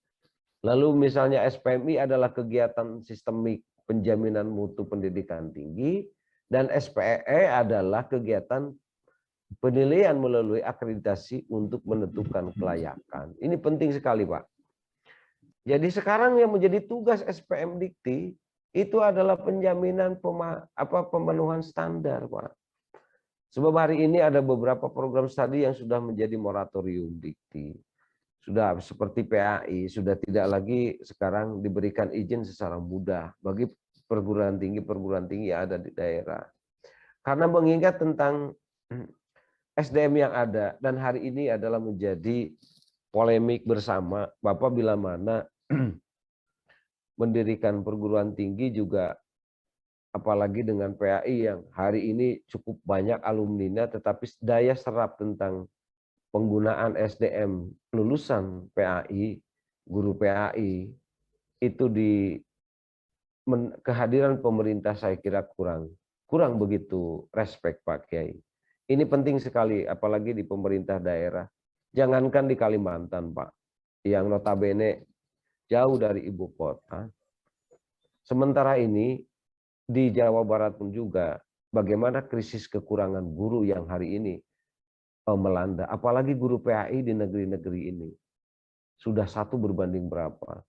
Lalu misalnya SPMI adalah kegiatan sistemik penjaminan mutu pendidikan tinggi. Dan SPE adalah kegiatan penilaian melalui akreditasi untuk menentukan kelayakan. Ini penting sekali, Pak. Jadi sekarang yang menjadi tugas SPM Dikti itu adalah penjaminan pemenuhan standar, Pak. Sebab hari ini ada beberapa program studi yang sudah menjadi moratorium Dikti. Sudah seperti PAI, sudah tidak lagi sekarang diberikan izin secara mudah bagi perguruan tinggi yang ada di daerah. Karena mengingat tentang SDM yang ada, dan hari ini adalah menjadi polemik bersama, Bapak bila mana mendirikan perguruan tinggi juga, apalagi dengan PAI yang hari ini cukup banyak alumninya, tetapi daya serap tentang penggunaan SDM lulusan PAI, guru PAI, itu kehadiran pemerintah saya kira kurang begitu respect, Pak Kiai. Ini penting sekali, apalagi di pemerintah daerah. Jangankan di Kalimantan, Pak, yang notabene jauh dari ibu kota. Sementara ini di Jawa Barat pun juga, bagaimana krisis kekurangan guru yang hari ini melanda. Apalagi guru PAI di negeri-negeri ini. Sudah 1 berbanding berapa.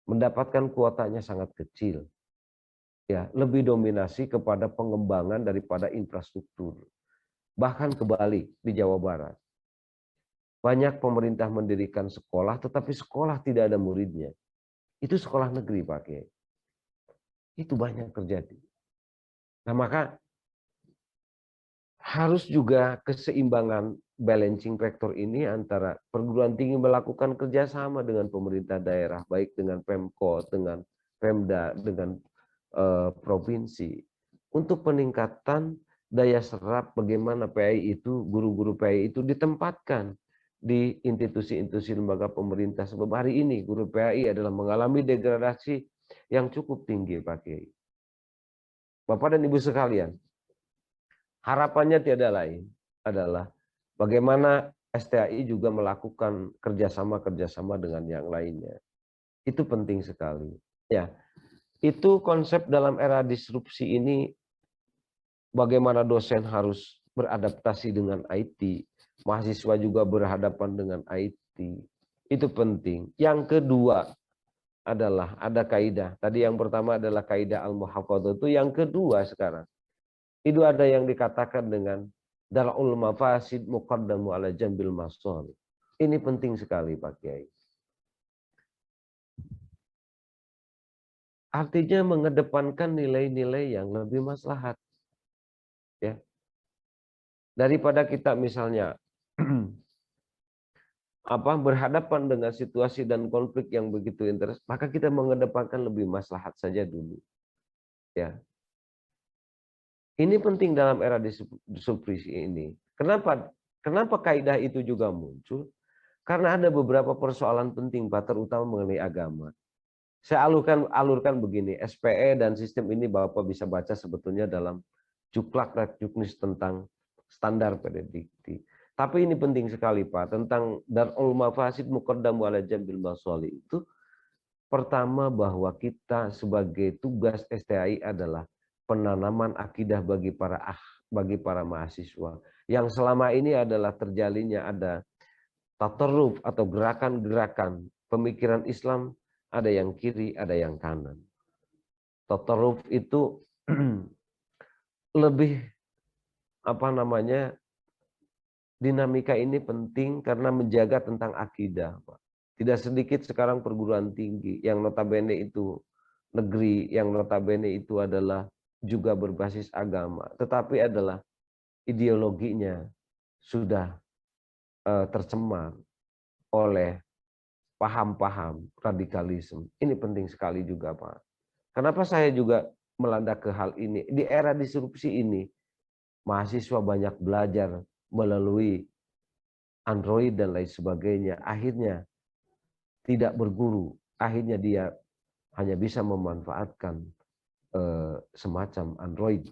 Mendapatkan kuotanya sangat kecil. Ya, lebih dominasi kepada pengembangan daripada infrastruktur. Bahkan kebalik di Jawa Barat. Banyak pemerintah mendirikan sekolah, tetapi sekolah tidak ada muridnya. Itu sekolah negeri, Pak Kiai. Itu banyak terjadi. Nah, maka harus juga keseimbangan balancing factor ini antara perguruan tinggi melakukan kerjasama dengan pemerintah daerah, baik dengan Pemkot, dengan Pemda, dengan provinsi, untuk peningkatan daya serap bagaimana PAI itu, guru-guru PAI itu ditempatkan di institusi-institusi lembaga pemerintah. Sebab hari ini guru PAI adalah mengalami degradasi yang cukup tinggi, Pak Kiai. Bapak dan Ibu sekalian, harapannya tiada lain adalah bagaimana STAI juga melakukan kerjasama dengan yang lainnya. Itu penting sekali. Ya, itu konsep dalam era disrupsi ini, bagaimana dosen harus beradaptasi dengan IT, mahasiswa juga berhadapan dengan IT. Itu penting. Yang kedua adalah ada kaidah. Tadi yang pertama adalah kaidah al-muhafadzah, itu yang kedua sekarang. Itu ada yang dikatakan dengan dar'ul mafasid muqaddamu ala jambil masalih. Ini penting sekali, Pak Kiai. Artinya mengedepankan nilai-nilai yang lebih maslahat. Ya. Daripada kita misalnya berhadapan dengan situasi dan konflik yang begitu intens, maka kita mengedepankan lebih maslahat saja dulu. Ya. Ini penting dalam era disrupsi ini. Kenapa kaidah itu juga muncul? Karena ada beberapa persoalan penting, Pak, terutama mengenai agama. Saya alurkan begini, SPE dan sistem ini Bapak bisa baca sebetulnya dalam Juklak Juknis tentang standar Dikti. Tapi ini penting sekali, Pak, tentang dar'ul mafasid muqaddamu ala jambil masalih itu. Pertama, bahwa kita sebagai tugas STAI adalah penanaman akidah bagi para mahasiswa yang selama ini adalah terjalinnya ada tatarruf atau gerakan-gerakan pemikiran Islam, ada yang kiri, ada yang kanan. Tatarruf itu lebih dinamika ini penting karena menjaga tentang akidah, Pak. Tidak sedikit sekarang perguruan tinggi yang notabene itu negeri, yang notabene itu adalah juga berbasis agama, tetapi adalah ideologinya sudah tercemar oleh paham-paham radikalisme. Ini penting sekali juga, Pak. Kenapa saya juga melanda ke hal ini? Di era disrupsi ini, mahasiswa banyak belajar melalui Android dan lain sebagainya. Akhirnya tidak berguru. Akhirnya dia hanya bisa memanfaatkan semacam Android.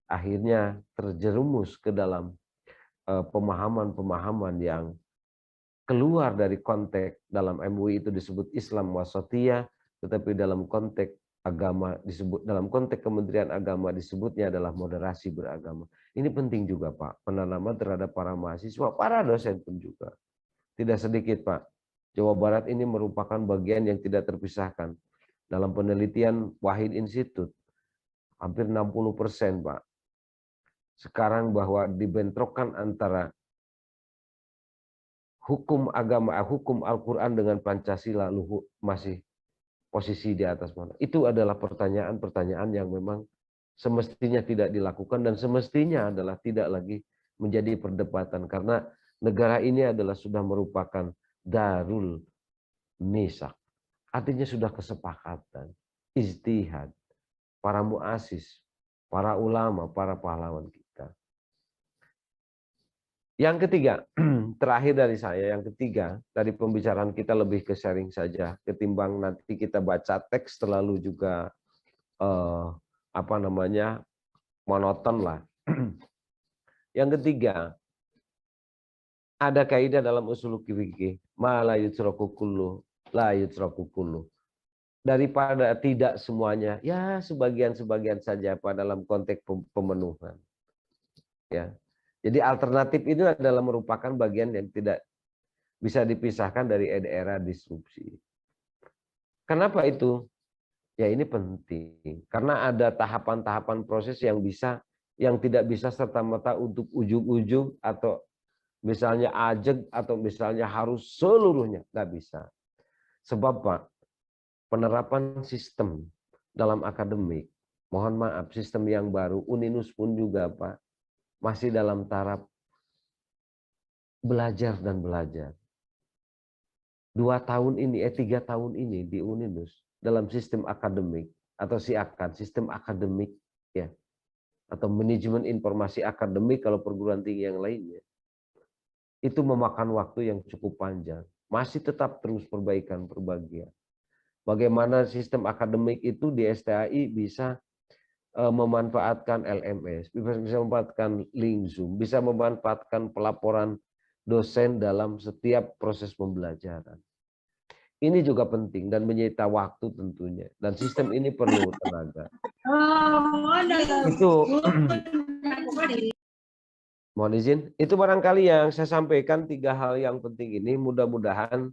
Akhirnya terjerumus ke dalam pemahaman-pemahaman yang keluar dari konteks. Dalam MUI itu disebut Islam wasatiyah, tetapi dalam konteks agama disebut dalam konteks Kementerian Agama disebutnya adalah moderasi beragama. Ini penting juga Pak, penanaman terhadap para mahasiswa, para dosen pun juga. Tidak sedikit Pak, Jawa Barat ini merupakan bagian yang tidak terpisahkan. Dalam penelitian Wahid Institute, hampir 60% Pak. Sekarang bahwa dibentrokkan antara hukum agama, hukum Al-Quran dengan Pancasila masih posisi di atas mana. Itu adalah pertanyaan-pertanyaan yang memang semestinya tidak dilakukan dan semestinya adalah tidak lagi menjadi perdebatan karena negara ini adalah sudah merupakan darul misak. Artinya sudah kesepakatan, ijtihad, para muasis, para ulama, para pahlawan kita. Yang ketiga, terakhir dari saya, yang ketiga, dari pembicaraan kita lebih ke sharing saja, ketimbang nanti kita baca teks terlalu juga monoton lah. Yang ketiga, ada kaidah dalam usul fikih, ma la yutraku kullu, la yutraku kullu. Daripada tidak semuanya, ya sebagian-sebagian saja Pak dalam konteks pemenuhan. Ya. Jadi alternatif itu adalah merupakan bagian yang tidak bisa dipisahkan dari era disrupsi. Kenapa itu? Ya ini penting. Karena ada tahapan-tahapan proses yang tidak bisa serta-merta untuk ujung-ujung atau misalnya ajeg atau misalnya harus seluruhnya. Nggak bisa. Sebab Pak, penerapan sistem dalam akademik, mohon maaf sistem yang baru, Uninus pun juga Pak, masih dalam taraf belajar dan belajar. 3 tahun ini di Uninus dalam sistem akademik atau SIAKAD, sistem akademik ya, atau manajemen informasi akademik kalau perguruan tinggi yang lainnya, itu memakan waktu yang cukup panjang. Masih tetap terus perbaikan. Bagaimana sistem akademik itu di STAI bisa memanfaatkan LMS, bisa memanfaatkan link Zoom, bisa memanfaatkan pelaporan dosen dalam setiap proses pembelajaran. Ini juga penting dan menyita waktu tentunya. Dan sistem ini perlu tenaga. Itu mohon izin, itu barangkali yang saya sampaikan 3 hal yang penting ini. Mudah-mudahan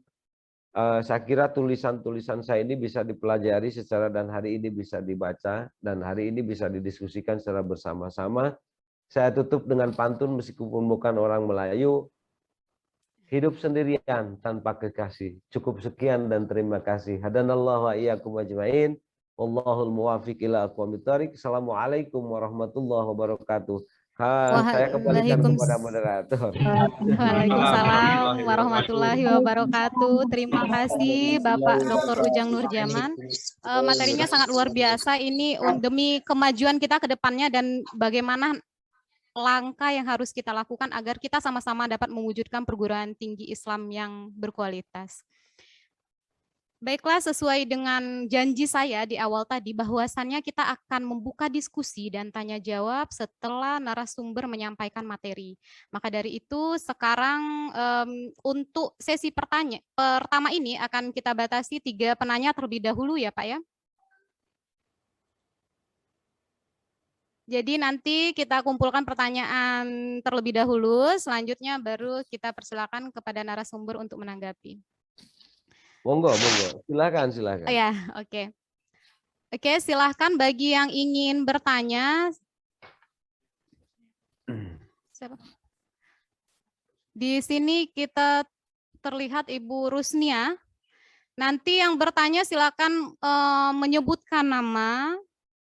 saya kira tulisan-tulisan saya ini bisa dipelajari secara dan hari ini bisa dibaca dan hari ini bisa didiskusikan secara bersama-sama. Saya tutup dengan pantun meskipun bukan orang Melayu. Hidup sendirian tanpa kekasih. Cukup sekian dan terima kasih. Hadanallahu wa iyyakum ajmain. Wallahul muwaffiq ila aqwamit thoriq. Assalamualaikum warahmatullahi wabarakatuh. Saya kembalikan kepada moderator. Waalaikumsalam warahmatullahi wabarakatuh. Terima kasih Bapak Dr. Ujang Nurjaman. Materinya sangat luar biasa ini demi kemajuan kita ke depannya dan bagaimana langkah yang harus kita lakukan agar kita sama-sama dapat mewujudkan perguruan tinggi Islam yang berkualitas. Baiklah, sesuai dengan janji saya di awal tadi, bahwasannya kita akan membuka diskusi dan tanya jawab setelah narasumber menyampaikan materi. Maka dari itu, sekarang untuk sesi pertama ini akan kita batasi 3 penanya terlebih dahulu ya Pak ya. Jadi nanti kita kumpulkan pertanyaan terlebih dahulu, selanjutnya baru kita persilakan kepada narasumber untuk menanggapi. Monggo, silakan. Oh ya, oke. Oke, silahkan bagi yang ingin bertanya. Siapa? Di sini kita terlihat Ibu Rusnia. Nanti yang bertanya silakan menyebutkan nama,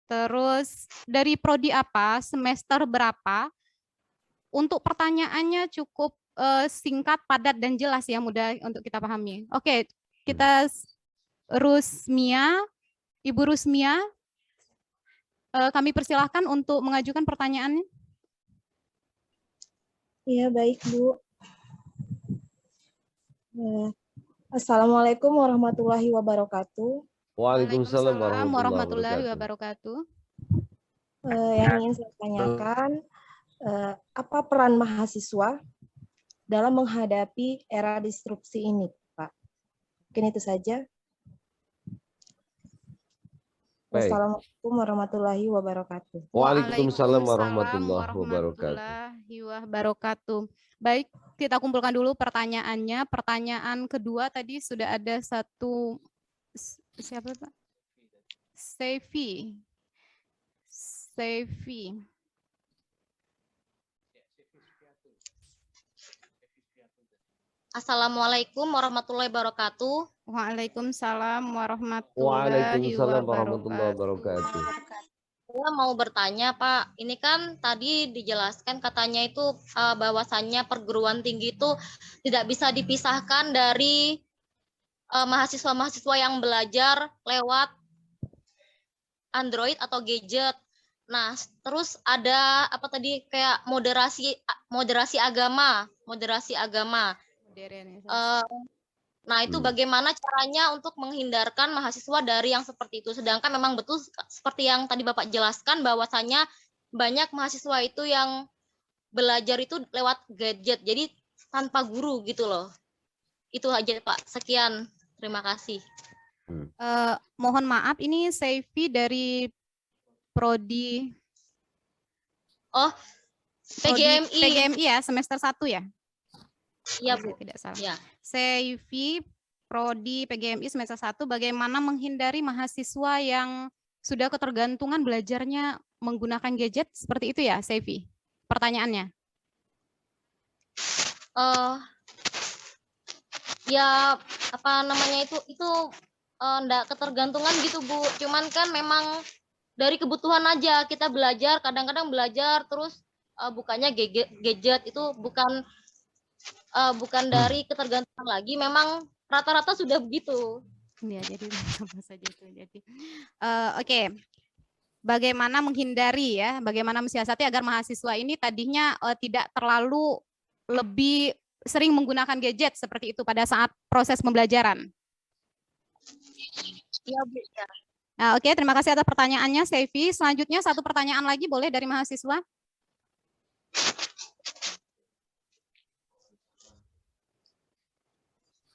terus dari prodi apa, semester berapa. Untuk pertanyaannya cukup singkat, padat, dan jelas ya, mudah untuk kita pahami. Oke, kita Rusmia, Ibu Rusmia, kami persilahkan untuk mengajukan pertanyaannya. Iya, baik Bu. Assalamualaikum warahmatullahi wabarakatuh. Waalaikumsalam warahmatullahi wabarakatuh. Yang ingin saya tanyakan, apa peran mahasiswa dalam menghadapi era disrupsi ini, Pak? Mungkin itu saja. Baik. Wassalamualaikum warahmatullahi wabarakatuh. Waalaikumsalam warahmatullahi wabarakatuh. warahmatullahi wabarakatuh. Baik, kita kumpulkan dulu pertanyaannya. Pertanyaan kedua tadi sudah ada satu, siapa Pak? Seifi. Assalamualaikum warahmatullahi wabarakatuh. Waalaikumsalam warahmatullahi Waalaikumsalam warahmatullahi wabarakatuh. wabarakatuh. Saya mau bertanya, Pak. Ini kan tadi dijelaskan katanya itu bahwasannya perguruan tinggi itu tidak bisa dipisahkan dari mahasiswa-mahasiswa yang belajar lewat Android atau gadget. Nah, terus ada apa tadi kayak moderasi agama. Nah, itu bagaimana caranya untuk menghindarkan mahasiswa dari yang seperti itu. Sedangkan memang betul seperti yang tadi Bapak jelaskan bahwasanya banyak mahasiswa itu yang belajar itu lewat gadget. Jadi tanpa guru gitu loh. Itu aja Pak. Sekian. Terima kasih. Mohon maaf, ini Seifi dari Prodi PGMI ya, semester 1 ya? Iya, Bu. Tidak salah. Ya. Seifi Prodi PGMI semester 1, bagaimana menghindari mahasiswa yang sudah ketergantungan belajarnya menggunakan gadget seperti itu ya, Seifi? Pertanyaannya. Ya apa namanya itu enggak ketergantungan gitu Bu. Cuman kan memang dari kebutuhan aja kita belajar, kadang-kadang belajar terus bukannya gadget itu bukan dari ketergantungan lagi, memang rata-rata sudah begitu. Ya, jadi apa saja itu. Jadi oke. Bagaimana menghindari ya, bagaimana mensiasati agar mahasiswa ini tadinya tidak terlalu lebih sering menggunakan gadget seperti itu pada saat proses pembelajaran. Iya, Bu. Ya. Nah, oke, terima kasih atas pertanyaannya, Seifi. Selanjutnya satu pertanyaan lagi boleh dari mahasiswa?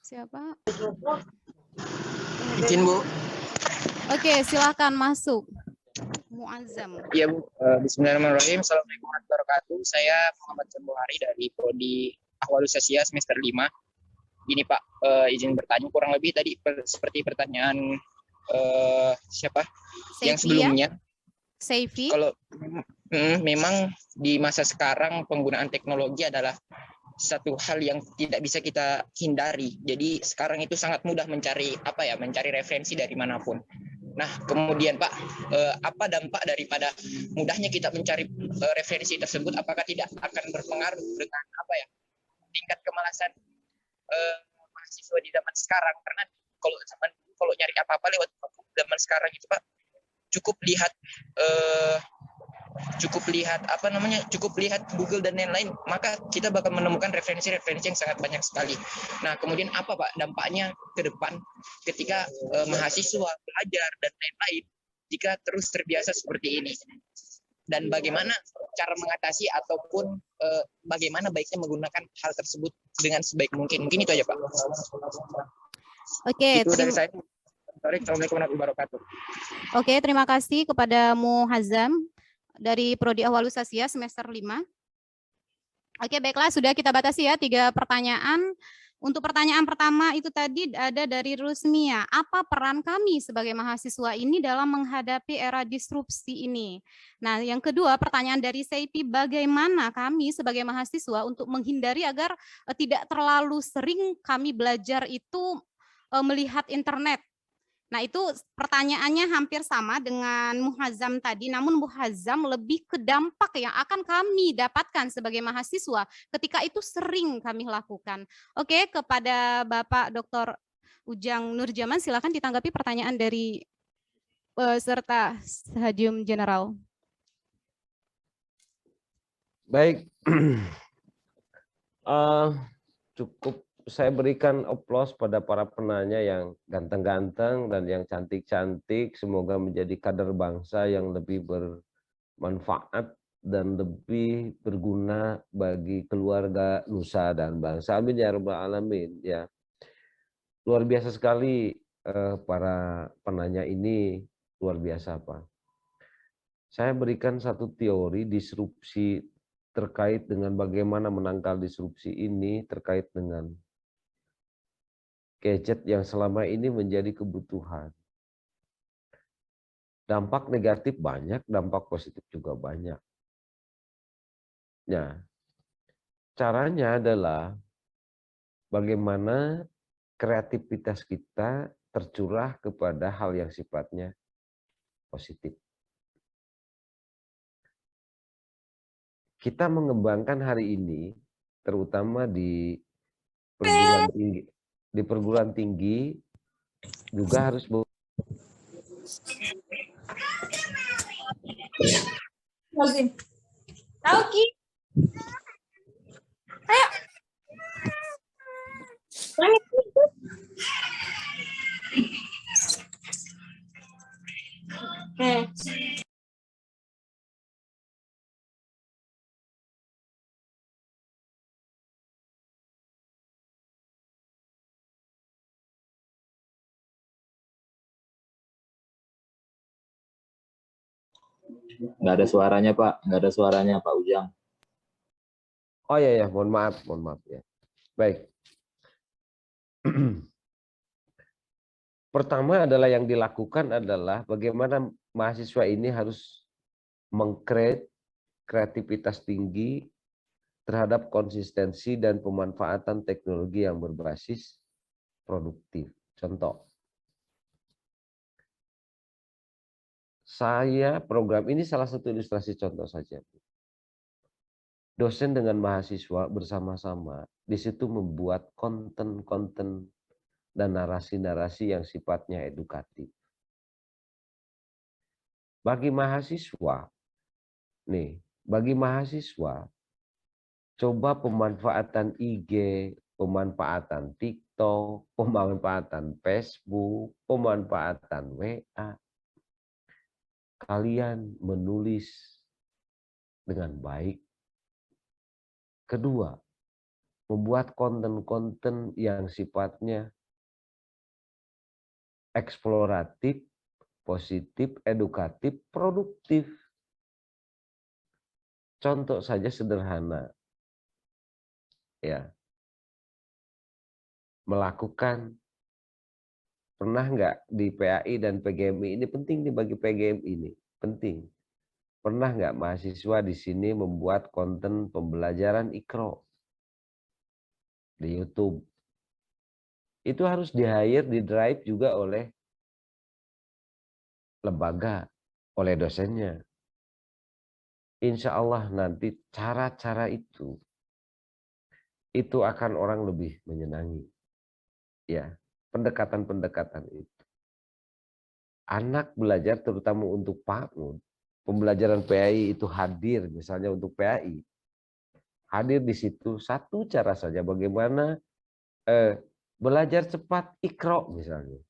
Siapa? Izin Bu. Oke, silakan masuk. Muazzam. Iya Bu. Bismillahirrahmanirrahim. Assalamualaikum warahmatullahi wabarakatuh. Saya Muhammad Jambuhari dari Prodi Ahwalus Sosial semester 5. Gini Pak, izin bertanya kurang lebih tadi seperti pertanyaan siapa? Seifi, yang sebelumnya. Seifi. Kalau memang di masa sekarang penggunaan teknologi adalah satu hal yang tidak bisa kita hindari. Jadi sekarang itu sangat mudah mencari mencari referensi dari manapun. Nah, kemudian Pak, apa dampak daripada mudahnya kita mencari referensi tersebut? Apakah tidak akan berpengaruh dengan tingkat kemalasan mahasiswa di zaman sekarang? Karena kalau nyari apa-apa lewat zaman sekarang itu Pak, cukup lihat Google dan lain-lain, maka kita bakal menemukan referensi-referensi yang sangat banyak sekali. Nah, kemudian apa Pak dampaknya ke depan ketika mahasiswa belajar dan lain-lain jika terus terbiasa seperti ini? Dan bagaimana cara mengatasi ataupun bagaimana baiknya menggunakan hal tersebut dengan sebaik mungkin? Mungkin itu aja Pak. Oke, itu dari saya. Assalamualaikum warahmatullahi wabarakatuh. Oke, terima kasih kepada Muazzam dari Prodi Ahwalus Sosial semester 5. Oke, baiklah, sudah kita batasi ya 3 pertanyaan. Untuk pertanyaan pertama itu tadi ada dari Rusmia. Apa peran kami sebagai mahasiswa ini dalam menghadapi era disrupsi ini? Nah, yang kedua pertanyaan dari Seifi, bagaimana kami sebagai mahasiswa untuk menghindari agar tidak terlalu sering kami belajar itu melihat internet. Nah, itu pertanyaannya hampir sama dengan Muazzam tadi, namun Muazzam lebih ke dampak yang akan kami dapatkan sebagai mahasiswa ketika itu sering kami lakukan. Oke, kepada Bapak Dr. Ujang Nurjaman, silakan ditanggapi pertanyaan dari peserta Stadium General. Baik, cukup saya berikan aplaus pada para penanya yang ganteng-ganteng dan yang cantik-cantik. Semoga menjadi kader bangsa yang lebih bermanfaat dan lebih berguna bagi keluarga, nusa, dan bangsa. Amin ya rabbal alamin. Ya, luar biasa sekali para penanya ini luar biasa apa? Saya berikan satu teori disrupsi terkait dengan bagaimana menangkal disrupsi ini terkait dengan gadget yang selama ini menjadi kebutuhan. Dampak negatif banyak, dampak positif juga banyak. Nah, caranya adalah bagaimana kreativitas kita tercurah kepada hal yang sifatnya positif. Kita mengembangkan hari ini, terutama di perguruan tinggi juga harus Tahu Ki? Ayo. Nggak ada suaranya, Pak. Nggak ada suaranya, Pak Ujang. Oh ya, mohon maaf ya. Baik. Pertama adalah yang dilakukan adalah bagaimana mahasiswa ini harus mengcreate kreativitas tinggi terhadap konsistensi dan pemanfaatan teknologi yang berbasis produktif. Contoh, saya program ini salah satu ilustrasi contoh saja. Dosen dengan mahasiswa bersama-sama di situ membuat konten-konten dan narasi-narasi yang sifatnya edukatif. Bagi mahasiswa, coba pemanfaatan IG, pemanfaatan TikTok, pemanfaatan Facebook, pemanfaatan WA. Kalian menulis dengan baik. Kedua, membuat konten-konten yang sifatnya eksploratif, positif, edukatif, produktif. Contoh saja sederhana. Ya. Melakukan, pernah nggak di PAI dan PGMI, ini penting nih bagi PGMI ini, penting. Pernah nggak mahasiswa di sini membuat konten pembelajaran Iqra di YouTube? Itu harus di-hire, di-drive juga oleh lembaga, oleh dosennya. Insya Allah nanti cara-cara itu akan orang lebih menyenangi. Ya, pendekatan-pendekatan itu. Anak belajar terutama untuk PAUD, pembelajaran PAI itu hadir misalnya untuk PAI. Hadir di situ satu cara saja bagaimana belajar cepat Iqra misalnya.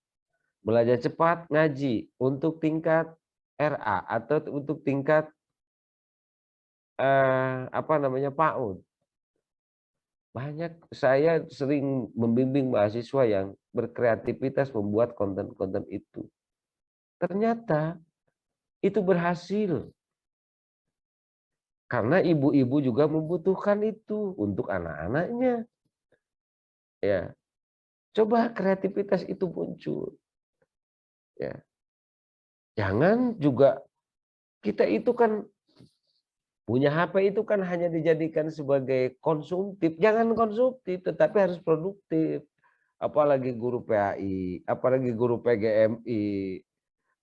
Belajar cepat ngaji untuk tingkat RA atau untuk tingkat PAUD. Banyak saya sering membimbing mahasiswa yang berkreativitas membuat konten-konten itu. Ternyata itu berhasil. Karena ibu-ibu juga membutuhkan itu untuk anak-anaknya. Ya. Coba kreativitas itu muncul. Ya. Jangan juga kita itu kan punya HP itu kan hanya dijadikan sebagai konsumtif. Jangan konsumtif, tetapi harus produktif. Apalagi guru PAI, apalagi guru PGMI.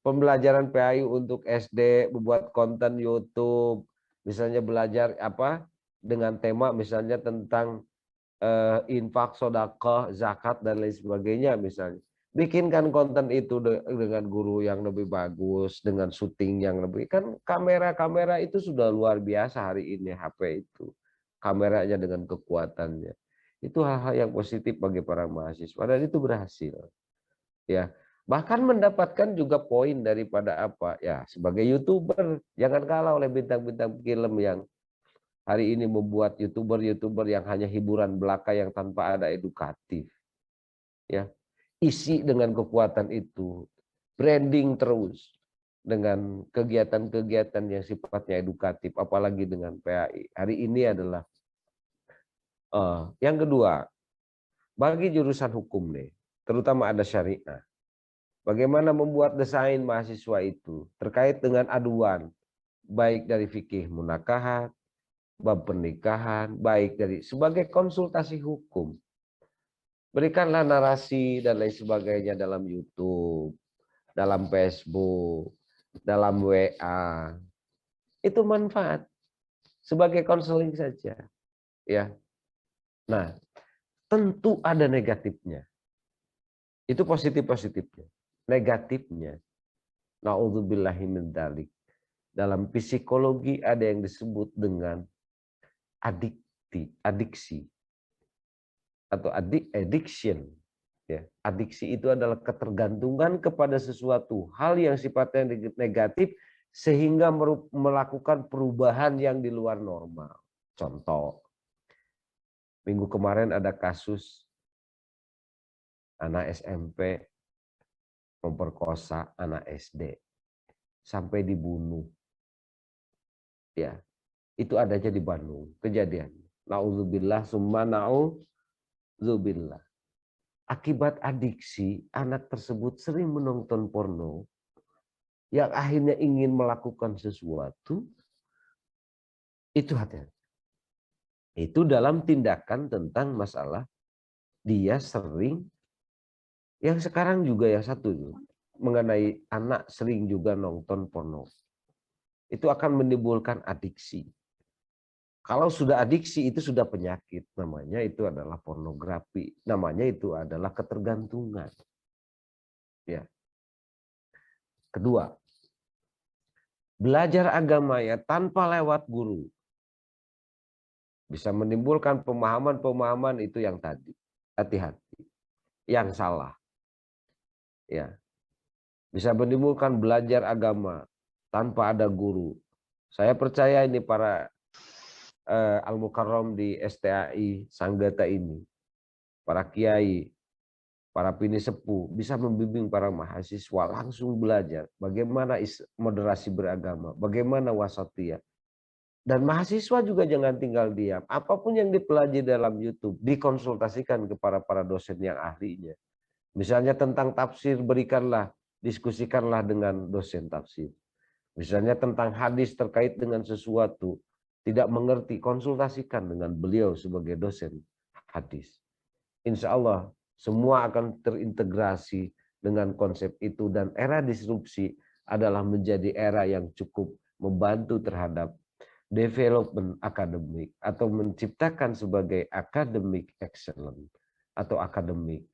Pembelajaran PAI untuk SD, membuat konten YouTube. Misalnya belajar dengan tema misalnya tentang infak, sedekah, zakat, dan lain sebagainya misalnya. Bikinkan konten itu dengan guru yang lebih bagus, dengan syuting yang lebih, kan kamera itu sudah luar biasa hari ini HP itu. Kameranya dengan kekuatannya. Itu hal-hal yang positif bagi para mahasiswa dan itu berhasil. Ya, bahkan mendapatkan juga poin daripada sebagai YouTuber, jangan kalah oleh bintang-bintang film yang hari ini membuat YouTuber yang hanya hiburan belaka yang tanpa ada edukatif. Ya. Isi dengan kekuatan itu, branding terus. dengan kegiatan-kegiatan yang sifatnya edukatif, apalagi dengan PAI. Hari ini adalah yang kedua, bagi jurusan hukum nih, terutama ada syariah, bagaimana membuat desain mahasiswa itu terkait dengan aduan, baik dari fikih munakahat, bab pernikahan, baik dari sebagai konsultasi hukum. Berikanlah narasi dan lain sebagainya dalam YouTube, dalam Facebook, dalam WA. Itu manfaat sebagai konseling saja, ya. Nah, tentu ada negatifnya. Itu positif-positifnya. Negatifnya, naudzubillahi min dzalik. Dalam psikologi ada yang disebut dengan adiksi atau addiction. Ya, adiksi itu adalah ketergantungan kepada sesuatu hal yang sifatnya negatif sehingga melakukan perubahan yang di luar normal. Contoh, minggu kemarin ada kasus anak SMP memperkosa anak SD sampai dibunuh. Ya, itu adanya di Bandung kejadian. Nauzubillah summa nauzubillah. Akibat adiksi, anak tersebut sering menonton porno yang akhirnya ingin melakukan sesuatu. Itu hati-hati. Itu dalam tindakan tentang masalah dia sering, yang sekarang juga yang satu mengenai anak sering juga nonton porno. Itu akan menimbulkan adiksi. Kalau sudah adiksi itu sudah penyakit, namanya itu adalah pornografi, namanya itu adalah ketergantungan. Ya. Kedua, belajar agama ya tanpa lewat guru bisa menimbulkan pemahaman-pemahaman itu yang tadi. Hati-hati. Yang salah. Ya. Bisa menimbulkan belajar agama tanpa ada guru. Saya percaya ini para Al-Mukarram di STAI Sanggata ini, para kiai, para pini sepuh bisa membimbing para mahasiswa langsung belajar bagaimana moderasi beragama, bagaimana wasatiyah. Dan mahasiswa juga jangan tinggal diam. Apapun yang dipelajari dalam YouTube dikonsultasikan kepada para dosen yang ahlinya. Misalnya tentang tafsir, berikanlah, diskusikanlah dengan dosen tafsir. Misalnya tentang hadis terkait dengan sesuatu tidak mengerti, konsultasikan dengan beliau sebagai dosen hadis. Insya Allah semua akan terintegrasi dengan konsep itu, dan era disrupsi adalah menjadi era yang cukup membantu terhadap development akademik atau menciptakan sebagai academic excellence atau akademik.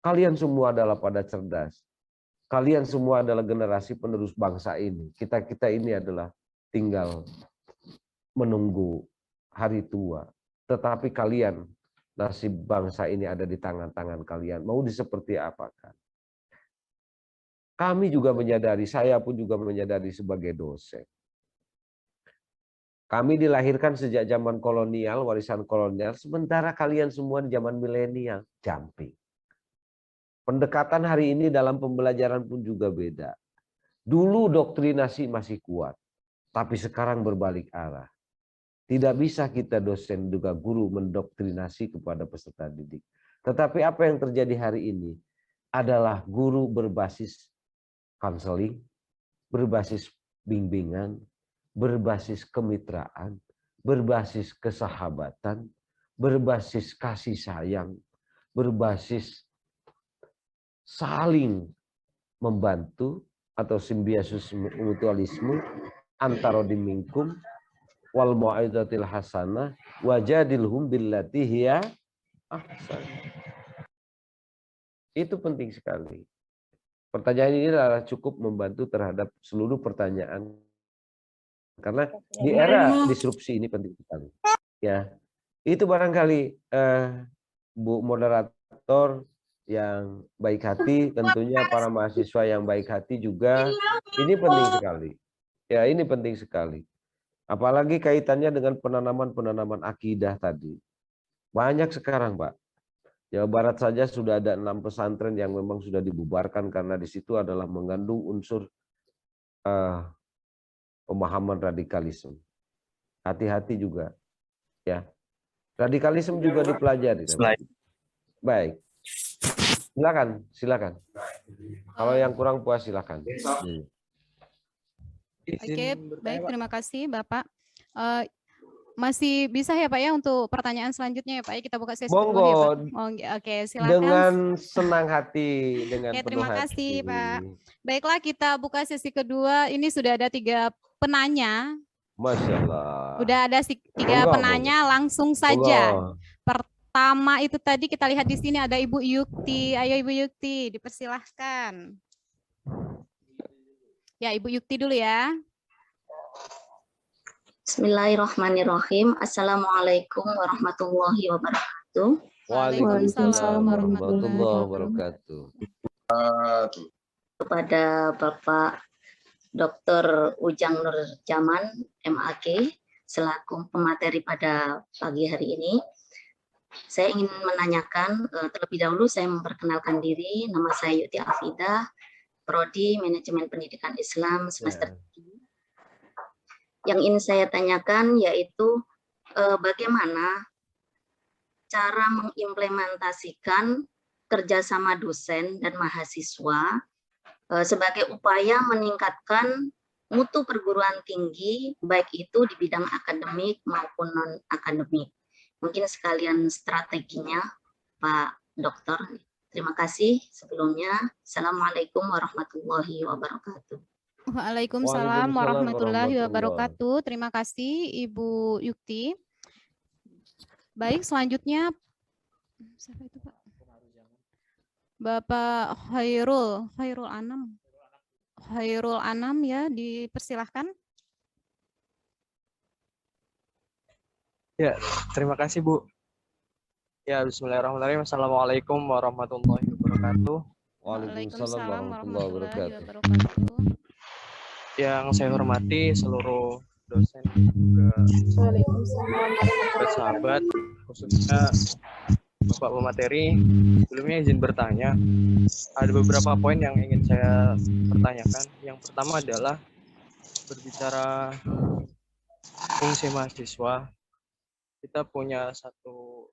Kalian semua adalah pada cerdas. Kalian semua adalah generasi penerus bangsa ini. Kita ini adalah tinggal menunggu hari tua. Tetapi kalian, nasib bangsa ini ada di tangan-tangan kalian. Mau seperti apakah? Kami juga menyadari, saya pun juga menyadari sebagai dosen. Kami dilahirkan sejak zaman kolonial, warisan kolonial, sementara kalian semua di zaman milenial, jumping. Pendekatan hari ini dalam pembelajaran pun juga beda. Dulu doktrinasi masih kuat, tapi sekarang berbalik arah. Tidak bisa kita dosen juga guru mendoktrinasi kepada peserta didik. Tetapi apa yang terjadi hari ini adalah guru berbasis konseling, berbasis bimbingan, berbasis kemitraan, berbasis kesahabatan, berbasis kasih sayang, berbasis saling membantu atau simbiosis mutualisme antara dimingkum wal mau'izatil hasanah wajadilhum billati hiya ahsan. Itu penting sekali. Pertanyaan ini adalah cukup membantu terhadap seluruh pertanyaan, karena di era disrupsi ini penting sekali. Ya, itu barangkali Bu moderator yang baik hati, tentunya para mahasiswa yang baik hati juga, ini penting sekali. Ya, ini penting sekali. Apalagi kaitannya dengan penanaman akidah tadi. Banyak sekarang, Pak. Jawa Barat saja sudah ada 6 pesantren yang memang sudah dibubarkan karena di situ adalah mengandung unsur pemahaman radikalisme. Hati-hati juga, ya. Radikalisme juga dipelajari. Baik, silakan. Kalau yang kurang puas silakan. Oke, baik, terima kasih Bapak. Masih bisa ya Pak ya untuk pertanyaan selanjutnya ya Pak ya, kita buka sesi kedua ya Pak. Oke, silakan. Dengan senang hati, dengan Oke, penuh terima hati. kasih Pak. Baiklah, kita buka sesi kedua. Ini sudah ada 3 penanya. Masya Allah. Udah ada 3 penanya, langsung saja. Pertama itu tadi kita lihat di sini ada Ibu Yukti. Ayo Ibu Yukti, dipersilahkan. Ya, Ibu Yukti dulu ya. Bismillahirrahmanirrahim. Assalamualaikum warahmatullahi wabarakatuh. Waalaikumsalam warahmatullahi wabarakatuh. Kepada Bapak Dr. Ujang Nurjaman, MAG, selaku pemateri pada pagi hari ini, saya ingin menanyakan, terlebih dahulu saya memperkenalkan diri, nama saya Yuti Afidah, Prodi Manajemen Pendidikan Islam semester 3. Yang ingin saya tanyakan yaitu bagaimana cara mengimplementasikan kerjasama dosen dan mahasiswa sebagai upaya meningkatkan mutu perguruan tinggi, baik itu di bidang akademik maupun non-akademik. Mungkin sekalian strateginya, Pak Dokter. Terima kasih sebelumnya. Assalamualaikum warahmatullahi wabarakatuh. Waalaikumsalam warahmatullahi wabarakatuh. Terima kasih Ibu Yukti. Baik, selanjutnya siapa itu Pak? Bapak Khairul Anam ya, dipersilahkan. Ya, terima kasih Bu. Ya, bismillahirrahmanirrahim. Assalamualaikum warahmatullahi wabarakatuh. Waalaikumsalam warahmatullahi wabarakatuh. Yang saya hormati seluruh dosen juga sahabat, khususnya Bapak pemateri. Sebelumnya izin bertanya, ada beberapa poin yang ingin saya pertanyakan. Yang pertama adalah berbicara fungsi mahasiswa. Kita punya satu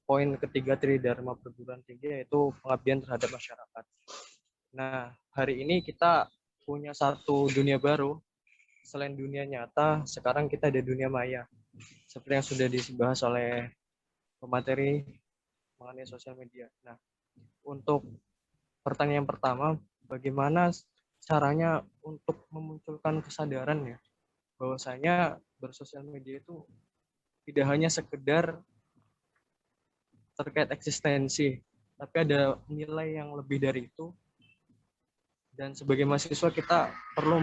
poin ketiga Tridharma perguruan tinggi, yaitu pengabdian terhadap masyarakat. Nah, hari ini kita punya satu dunia baru. Selain dunia nyata, sekarang kita ada dunia maya. Seperti yang sudah dibahas oleh pemateri mengenai sosial media. Nah, untuk pertanyaan pertama, bagaimana caranya untuk memunculkan kesadaran ya, bahwasanya bersosial media itu tidak hanya sekedar terkait eksistensi, tapi ada nilai yang lebih dari itu. Dan sebagai mahasiswa kita perlu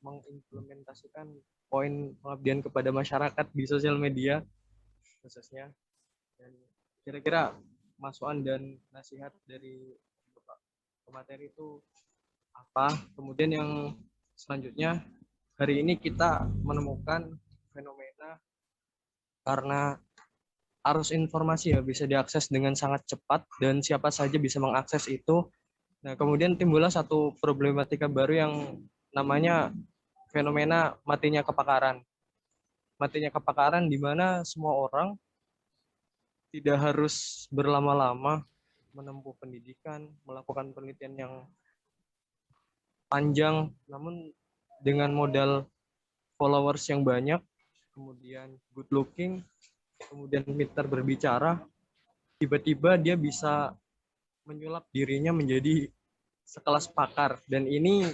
mengimplementasikan poin pengabdian kepada masyarakat di sosial media khususnya. Dan kira-kira masukan dan nasihat dari Bapak pemateri itu apa? Kemudian yang selanjutnya, hari ini kita menemukan fenomena karena arus informasi ya bisa diakses dengan sangat cepat dan siapa saja bisa mengakses itu. Nah, kemudian timbullah satu problematika baru yang namanya fenomena matinya kepakaran. Matinya kepakaran di mana semua orang tidak harus berlama-lama menempuh pendidikan, melakukan penelitian yang panjang, namun dengan modal followers yang banyak, kemudian good looking, kemudian pintar berbicara, tiba-tiba dia bisa menyulap dirinya menjadi sekelas pakar. Dan ini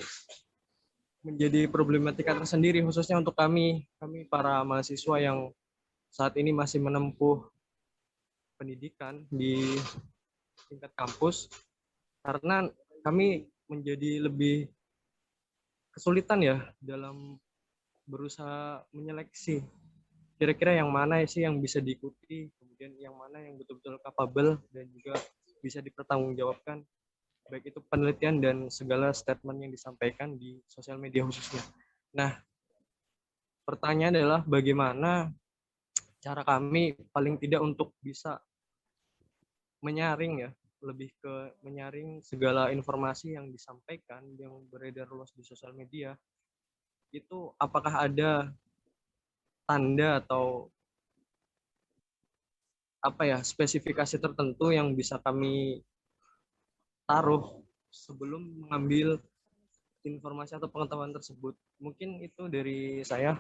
menjadi problematika tersendiri khususnya untuk kami para mahasiswa yang saat ini masih menempuh pendidikan di tingkat kampus, karena kami menjadi lebih kesulitan ya dalam berusaha menyeleksi kira-kira yang mana sih yang bisa diikuti, kemudian yang mana yang betul-betul capable dan juga bisa dipertanggungjawabkan, baik itu penelitian dan segala statement yang disampaikan di sosial media khususnya. Nah, pertanyaan adalah bagaimana cara kami paling tidak untuk bisa menyaring ya, lebih ke menyaring segala informasi yang disampaikan, yang beredar luas di sosial media. Itu apakah ada tanda atau apa ya, spesifikasi tertentu yang bisa kami taruh sebelum mengambil informasi atau pengetahuan tersebut? Mungkin itu dari saya.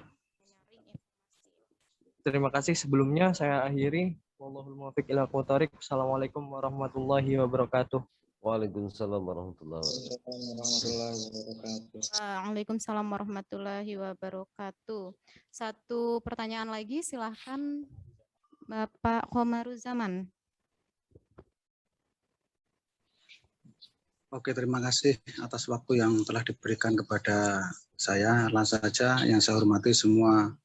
Terima kasih sebelumnya, saya akhiri. Wallahul muwaffiq ila aqwamit thoriq. Assalamualaikum warahmatullahi wabarakatuh. Waalaikumsalam warahmatullahi wabarakatuh. Waalaikumsalam warahmatullahi wabarakatuh. Satu pertanyaan lagi, silahkan Bapak Khomaruzaman. Oke, terima kasih atas waktu yang telah diberikan kepada saya. Langsung saja yang saya hormati semua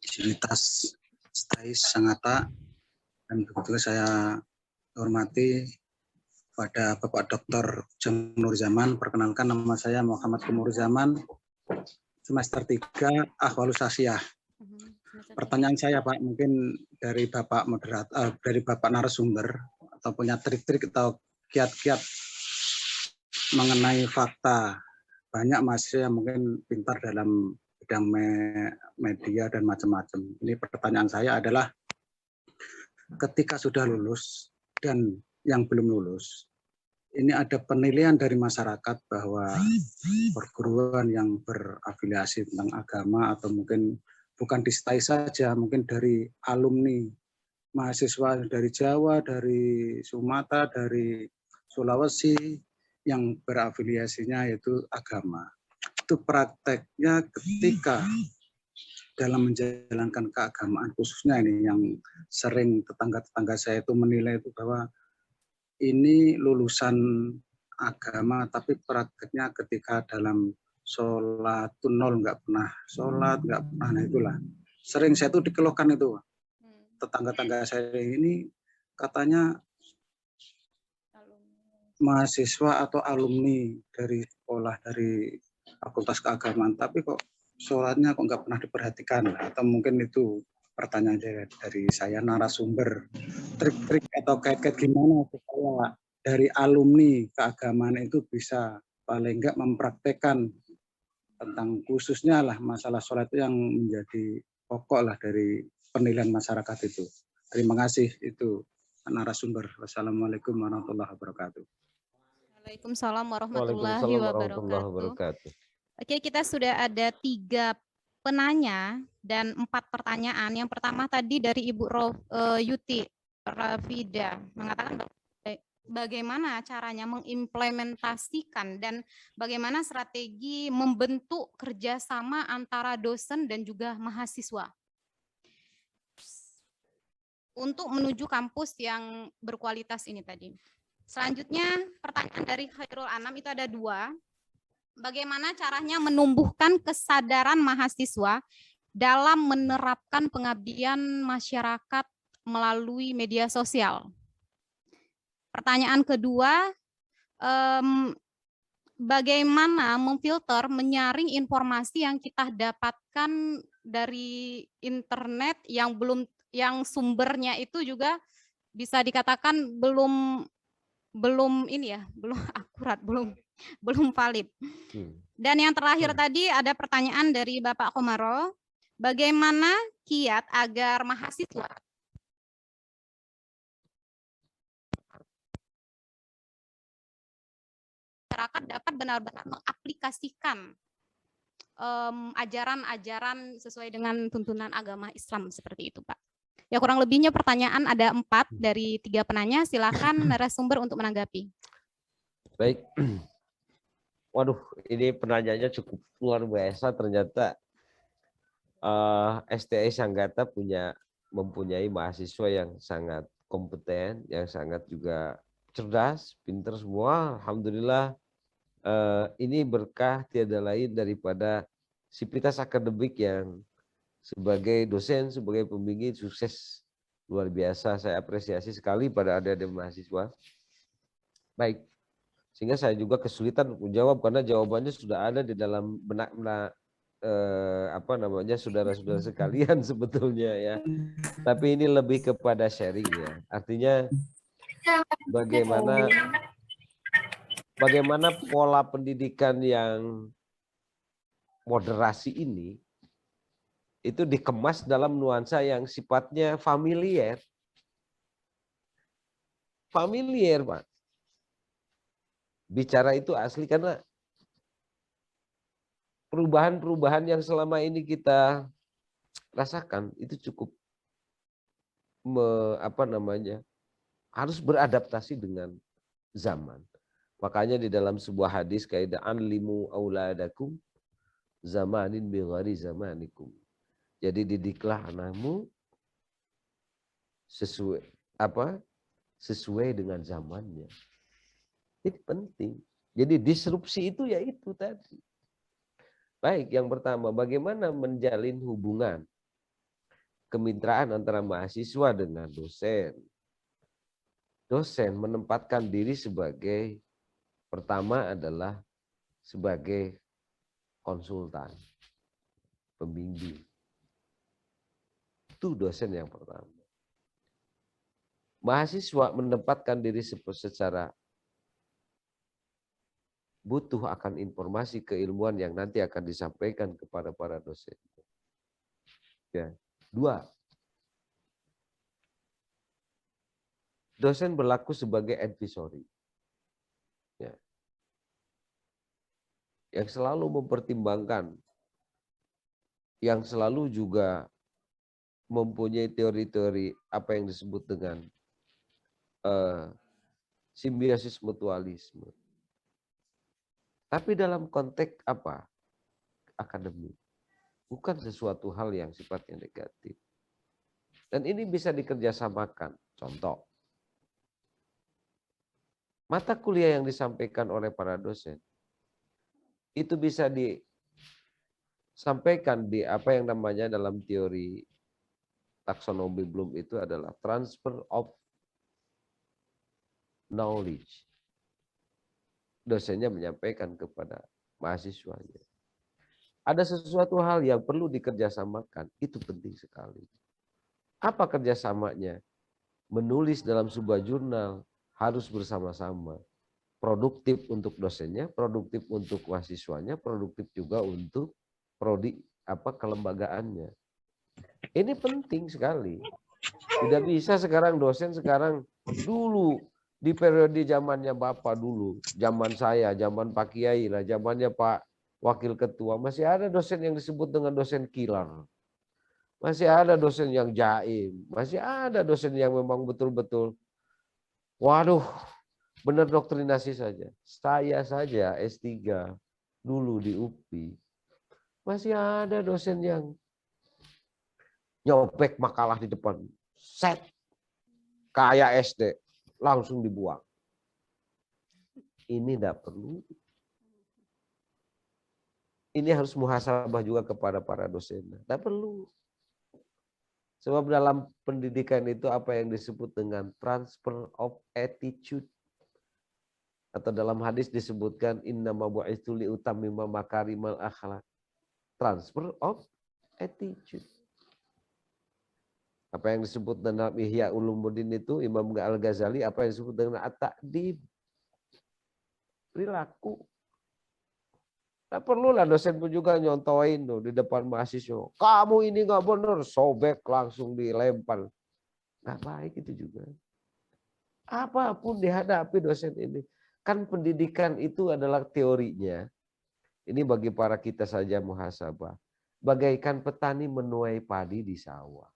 disinitas Stais Sangatta, dan begitu saya hormati pada Bapak Dr. Ujang Nurjaman. Perkenalkan, nama saya Muhammad Nurjaman, semester 3 Ahwalus Sasiyah. Pertanyaan saya, Pak, mungkin dari Bapak moderator, dari Bapak narasumber, atau punya trik-trik atau kiat-kiat mengenai fakta. Banyak mahasiswa yang mungkin pintar dalam bidang media dan macam-macam. Ini pertanyaan saya adalah, ketika sudah lulus dan yang belum lulus, ini ada penilaian dari masyarakat bahwa perguruan yang berafiliasi tentang agama, atau mungkin bukan di Stais saja, mungkin dari alumni mahasiswa dari Jawa, dari Sumatera, dari Sulawesi yang berafiliasinya yaitu agama. Itu prakteknya ketika dalam menjalankan keagamaan, khususnya ini yang sering tetangga-tetangga saya itu menilai itu bahwa ini lulusan agama tapi prakteknya ketika dalam sholat itu nol, nggak pernah sholat, nggak pernah, nah itulah sering saya tuh dikeluhkan itu. Tetangga-tetangga saya ini katanya mahasiswa atau alumni dari sekolah dari fakultas keagamaan, tapi kok sholatnya kok nggak pernah diperhatikan. Atau mungkin itu pertanyaan dari saya narasumber, trik-trik atau kait-kait gimana supaya dari alumni keagamaan itu bisa paling nggak mempraktekkan tentang khususnya lah masalah sholat itu yang menjadi pokok lah dari penilaian masyarakat itu. Terima kasih, itu narasumber. Wassalamualaikum warahmatullahi wabarakatuh. Waalaikumsalam warahmatullahi wabarakatuh. Oke, kita sudah ada 3 penanya dan 4 pertanyaan. Yang pertama tadi dari Ibu Yuti Rafida mengatakan bagaimana caranya mengimplementasikan dan bagaimana strategi membentuk kerjasama antara dosen dan juga mahasiswa untuk menuju kampus yang berkualitas ini tadi. Selanjutnya pertanyaan dari Khairul Anam itu ada 2. Bagaimana caranya menumbuhkan kesadaran mahasiswa dalam menerapkan pengabdian masyarakat melalui media sosial? Pertanyaan kedua, bagaimana memfilter, menyaring informasi yang kita dapatkan dari internet yang sumbernya itu juga bisa dikatakan belum akurat, belum valid. Dan yang terakhir tadi ada pertanyaan dari Bapak Komaro, bagaimana kiat agar mahasiswa masyarakat dapat benar-benar mengaplikasikan ajaran-ajaran sesuai dengan tuntunan agama Islam seperti itu, Pak. Ya, kurang lebihnya pertanyaan ada 4 dari 3 penanya. Silakan narasumber untuk menanggapi. Baik. Waduh, ini penanyanya cukup luar biasa. Ternyata STI Sangatta mempunyai mahasiswa yang sangat kompeten, yang sangat juga cerdas, pintar semua. Alhamdulillah, ini berkah tiada lain daripada sivitas akademik yang sebagai dosen, sebagai pembimbing sukses luar biasa. Saya apresiasi sekali pada adik-adik mahasiswa. Baik, sehingga saya juga kesulitan menjawab karena jawabannya sudah ada di dalam benak apa namanya saudara-saudara sekalian sebetulnya ya. Tapi ini lebih kepada sharing ya. Artinya bagaimana pola pendidikan yang moderasi ini itu dikemas dalam nuansa yang sifatnya familiar. Familiar, Pak. Bicara itu asli karena perubahan-perubahan yang selama ini kita rasakan itu cukup harus beradaptasi dengan zaman. Makanya di dalam sebuah hadis kaidah anlimu auladakum zamanin bi ghairi zamanikum. Jadi didiklah anakmu sesuai dengan zamannya. Ini penting. Jadi disrupsi itu ya itu tadi. Baik, yang pertama, bagaimana menjalin hubungan kemitraan antara mahasiswa dengan dosen. Dosen menempatkan diri sebagai, pertama adalah sebagai konsultan, pembimbing. Itu dosen yang pertama. Mahasiswa menempatkan diri secara butuh akan informasi keilmuan yang nanti akan disampaikan kepada para dosen. Ya. 2. Dosen berlaku sebagai advisory. Ya. Yang selalu mempertimbangkan, yang selalu juga mempunyai teori-teori apa yang disebut dengan simbiosis mutualisme. Tapi dalam konteks apa? Akademik. Bukan sesuatu hal yang sifatnya negatif. Dan ini bisa dikerjasamakan. Contoh, mata kuliah yang disampaikan oleh para dosen itu bisa disampaikan di apa yang namanya dalam teori taksonomi Bloom itu adalah transfer of knowledge. Dosennya menyampaikan kepada mahasiswanya. Ada sesuatu hal yang perlu dikerjasamakan, itu penting sekali. Apa kerjasamanya? Menulis dalam sebuah jurnal harus bersama-sama. Produktif untuk dosennya, produktif untuk mahasiswanya, produktif juga untuk prodi kelembagaannya. Ini penting sekali. Tidak bisa sekarang dosen dulu di periode zamannya Bapak dulu, zaman saya, zaman Pak Kiai lah, zamannya Pak Wakil Ketua, masih ada dosen yang disebut dengan dosen killer. Masih ada dosen yang jaim, masih ada dosen yang memang betul-betul waduh, benar doktrinasi saja. Saya saja S3 dulu di UPI. Masih ada dosen yang nyopek makalah di depan. Set. Kayak SD. Langsung dibuang. Ini tidak perlu. Ini harus muhasabah juga kepada para dosen. Tidak perlu. Sebab dalam pendidikan itu apa yang disebut dengan transfer of attitude. Atau dalam hadis disebutkan innama bu'itsu liutammima makarimal akhlak. Transfer of attitude. Apa yang disebut dalam Ihya Ulumuddin itu Imam Al-Ghazali apa yang disebut dengan at-ta'dib. Perilaku. Tak perlulah dosen pun juga nyontoin tuh di depan mahasiswa. Kamu ini nggak benar, sobek langsung dilempar. Nggak baik itu juga. Apapun dihadapi dosen ini. Kan pendidikan itu adalah teorinya. Ini bagi para kita saja muhasabah. Bagaikan petani menuai padi di sawah.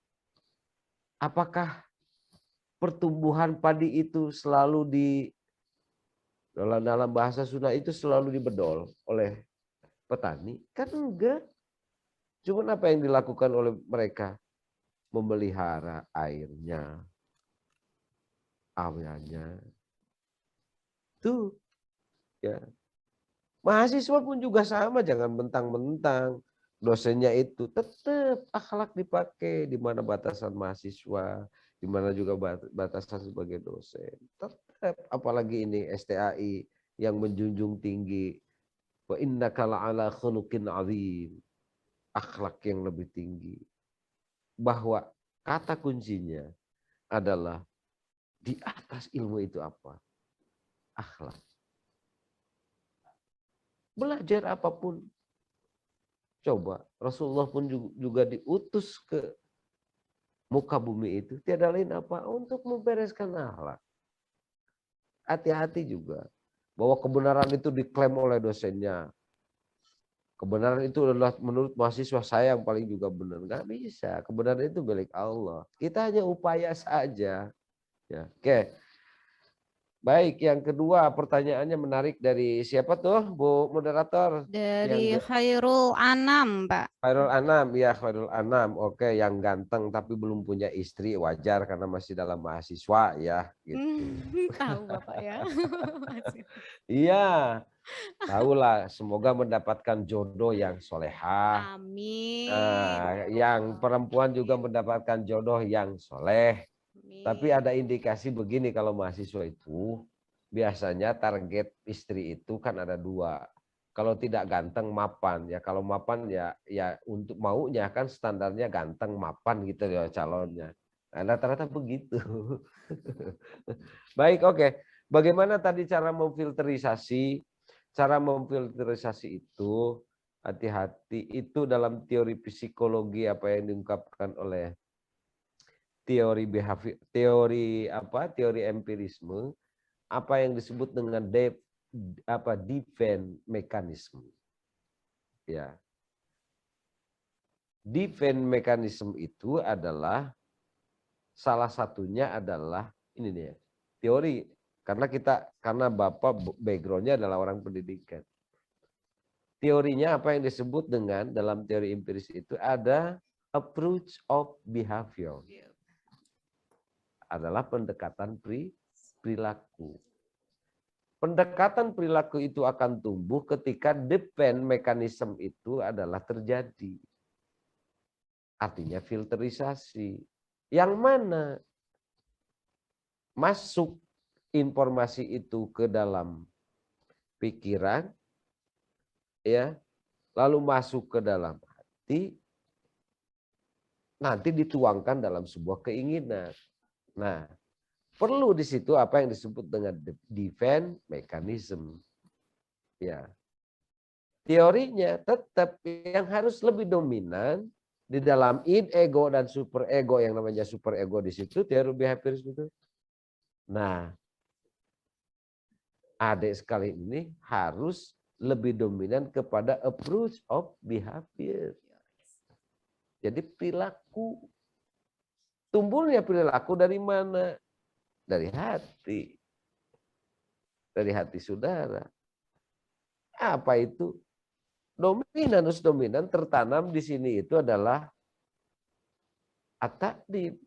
Apakah pertumbuhan padi itu selalu dalam bahasa Sunda itu selalu dibedol oleh petani? Kan enggak. Cuma apa yang dilakukan oleh mereka? Memelihara airnya, awalnya. Tuh. Ya. Mahasiswa pun juga sama, jangan mentang-mentang dosennya itu tetap akhlak dipakai di mana batasan mahasiswa, di mana juga batasan sebagai dosen. Tetap apalagi ini STAI yang menjunjung tinggi wa innaka la'ala khuluqin azim. akhlak yang lebih tinggi. Bahwa kata kuncinya adalah di atas ilmu itu apa? Akhlak. Belajar apapun. Coba, Rasulullah pun juga diutus ke muka bumi itu. Tiada lain apa? Untuk membereskan akhlak. Hati-hati juga. Bahwa kebenaran itu diklaim oleh dosennya. Kebenaran itu adalah menurut mahasiswa saya yang paling juga benar. Nggak bisa. Kebenaran itu milik Allah. Kita hanya upaya saja. Ya, oke. Baik, yang kedua pertanyaannya menarik dari siapa tuh, Bu Moderator? Dari Khairul Anam, Pak. Khairul Anam, ya Khairul Anam. Oke, yang ganteng tapi belum punya istri, wajar karena masih dalam mahasiswa ya. Gitu. Tahu Bapak ya. Iya, tahulah. Semoga mendapatkan jodoh yang solehah. Amin. Nah, yang perempuan juga mendapatkan jodoh yang soleh. Tapi ada indikasi begini, kalau mahasiswa itu biasanya target istri itu kan ada dua. Kalau tidak ganteng mapan ya, kalau mapan ya untuk maunya kan standarnya ganteng mapan gitu ya calonnya. Nah, rata-rata begitu. Baik, oke. Bagaimana tadi cara memfilterisasi? Cara memfilterisasi itu hati-hati itu dalam teori psikologi apa yang diungkapkan oleh teori behavior, teori empirisme, apa yang disebut dengan defense mechanism. Ya. Defense mechanism itu adalah salah satunya adalah ini nih ya, teori karena Bapak backgroundnya adalah orang pendidikan. Teorinya apa yang disebut dengan dalam teori empiris itu ada approach of behavior. Adalah pendekatan perilaku. Pendekatan perilaku itu akan tumbuh ketika defense mechanism itu adalah terjadi. Artinya filterisasi. Yang mana masuk informasi itu ke dalam pikiran, ya, lalu masuk ke dalam hati, nanti dituangkan dalam sebuah keinginan. Nah, perlu di situ apa yang disebut dengan defense mechanism. Ya. Teorinya tetap yang harus lebih dominan di dalam id, ego, dan super ego, yang namanya super ego di situ teori behaviorisme itu. Nah, adik sekali ini harus lebih dominan kepada approach of behavior. Jadi perilaku. Tumbuhnya perilaku dari mana? Dari hati. Dari hati saudara. Apa itu? Dominanus dominan tertanam di sini itu adalah at-ta'dib.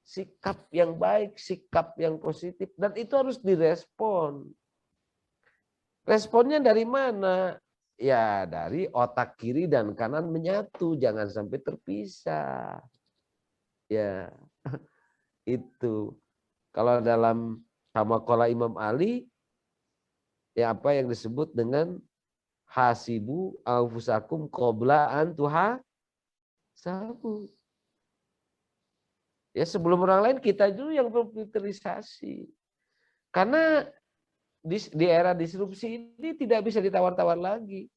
Sikap yang baik, sikap yang positif. Dan itu harus direspon. Responnya dari mana? Ya dari otak kiri dan kanan menyatu. Jangan sampai terpisah. Ya, itu. Kalau dalam Hamakola Imam Ali, ya apa yang disebut dengan hasibu anfusakum qabla an tuhasabu. Ya sebelum orang lain kita dulu yang berfilterisasi. Karena di era disrupsi ini tidak bisa ditawar-tawar lagi.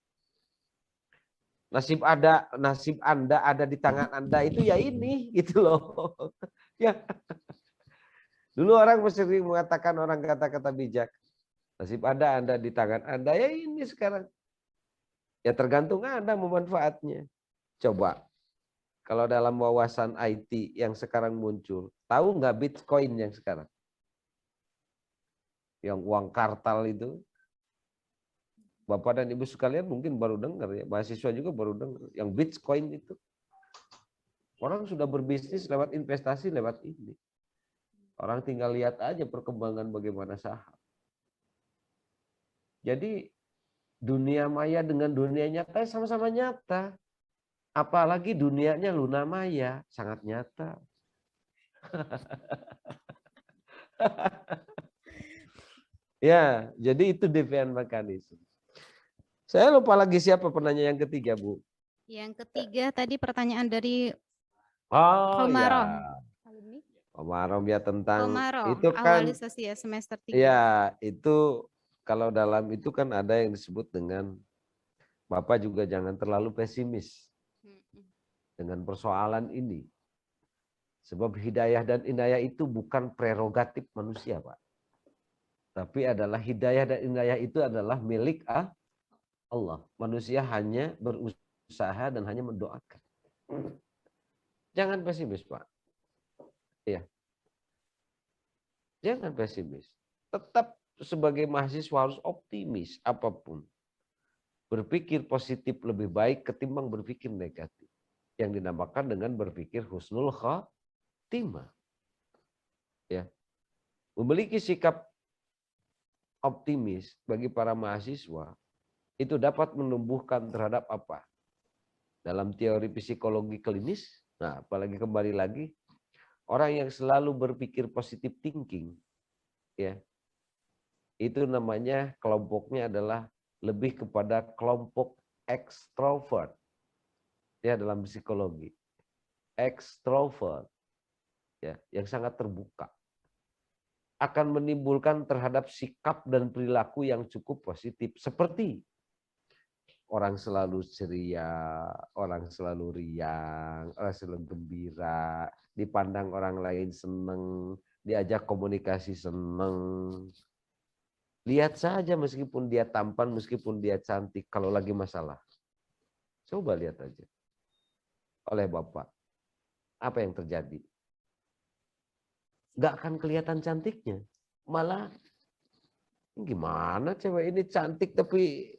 Nasib Anda ada di tangan Anda itu ya ini gitu loh. Ya. Dulu orang sering mengatakan orang kata-kata bijak. Nasib Anda di tangan Anda ya ini sekarang. Ya tergantung Anda memanfaatnya. Coba kalau dalam wawasan IT yang sekarang muncul, tahu nggak Bitcoin yang sekarang? Yang uang kartal itu. Bapak dan Ibu sekalian mungkin baru dengar ya, mahasiswa juga baru dengar. Yang Bitcoin itu. Orang sudah berbisnis lewat investasi lewat ini. Orang tinggal lihat aja perkembangan bagaimana saham. Jadi dunia maya dengan dunia nyata sama-sama nyata. Apalagi dunianya Luna Maya, sangat nyata. Ya, jadi itu defense mechanism. Saya lupa lagi siapa penanya yang ketiga, Bu. Yang ketiga tadi pertanyaan dari Oh Komaroh. ya, Komaroh ya tentang Komaroh, itu kan ahwalisasi ya semester 3. ya itu kalau dalam itu kan ada yang disebut dengan Bapak juga jangan terlalu pesimis dengan persoalan ini. Sebab hidayah dan inayah itu bukan prerogatif manusia, Pak. Tapi adalah hidayah dan inayah itu adalah milik Allah. Manusia hanya berusaha dan hanya mendoakan. Jangan pesimis, Pak. Iya. Jangan pesimis. Tetap sebagai mahasiswa harus optimis apapun. Berpikir positif lebih baik ketimbang berpikir negatif. Yang dinamakan dengan berpikir husnul khatimah. Ya. Memiliki sikap optimis bagi para mahasiswa itu dapat menumbuhkan terhadap apa? Dalam teori psikologi klinis, nah apalagi kembali lagi, orang yang selalu berpikir positif thinking, ya, itu namanya kelompoknya adalah lebih kepada kelompok ekstrovert, ya dalam psikologi, ekstrovert, ya, yang sangat terbuka, akan menimbulkan terhadap sikap dan perilaku yang cukup positif, seperti orang selalu ceria, orang selalu riang, orang selalu gembira, dipandang orang lain seneng, diajak komunikasi seneng. Lihat saja meskipun dia tampan, meskipun dia cantik, kalau lagi masalah. Coba lihat aja. Oleh Bapak, apa yang terjadi? Nggak akan kelihatan cantiknya. Malah, gimana cewek ini cantik tapi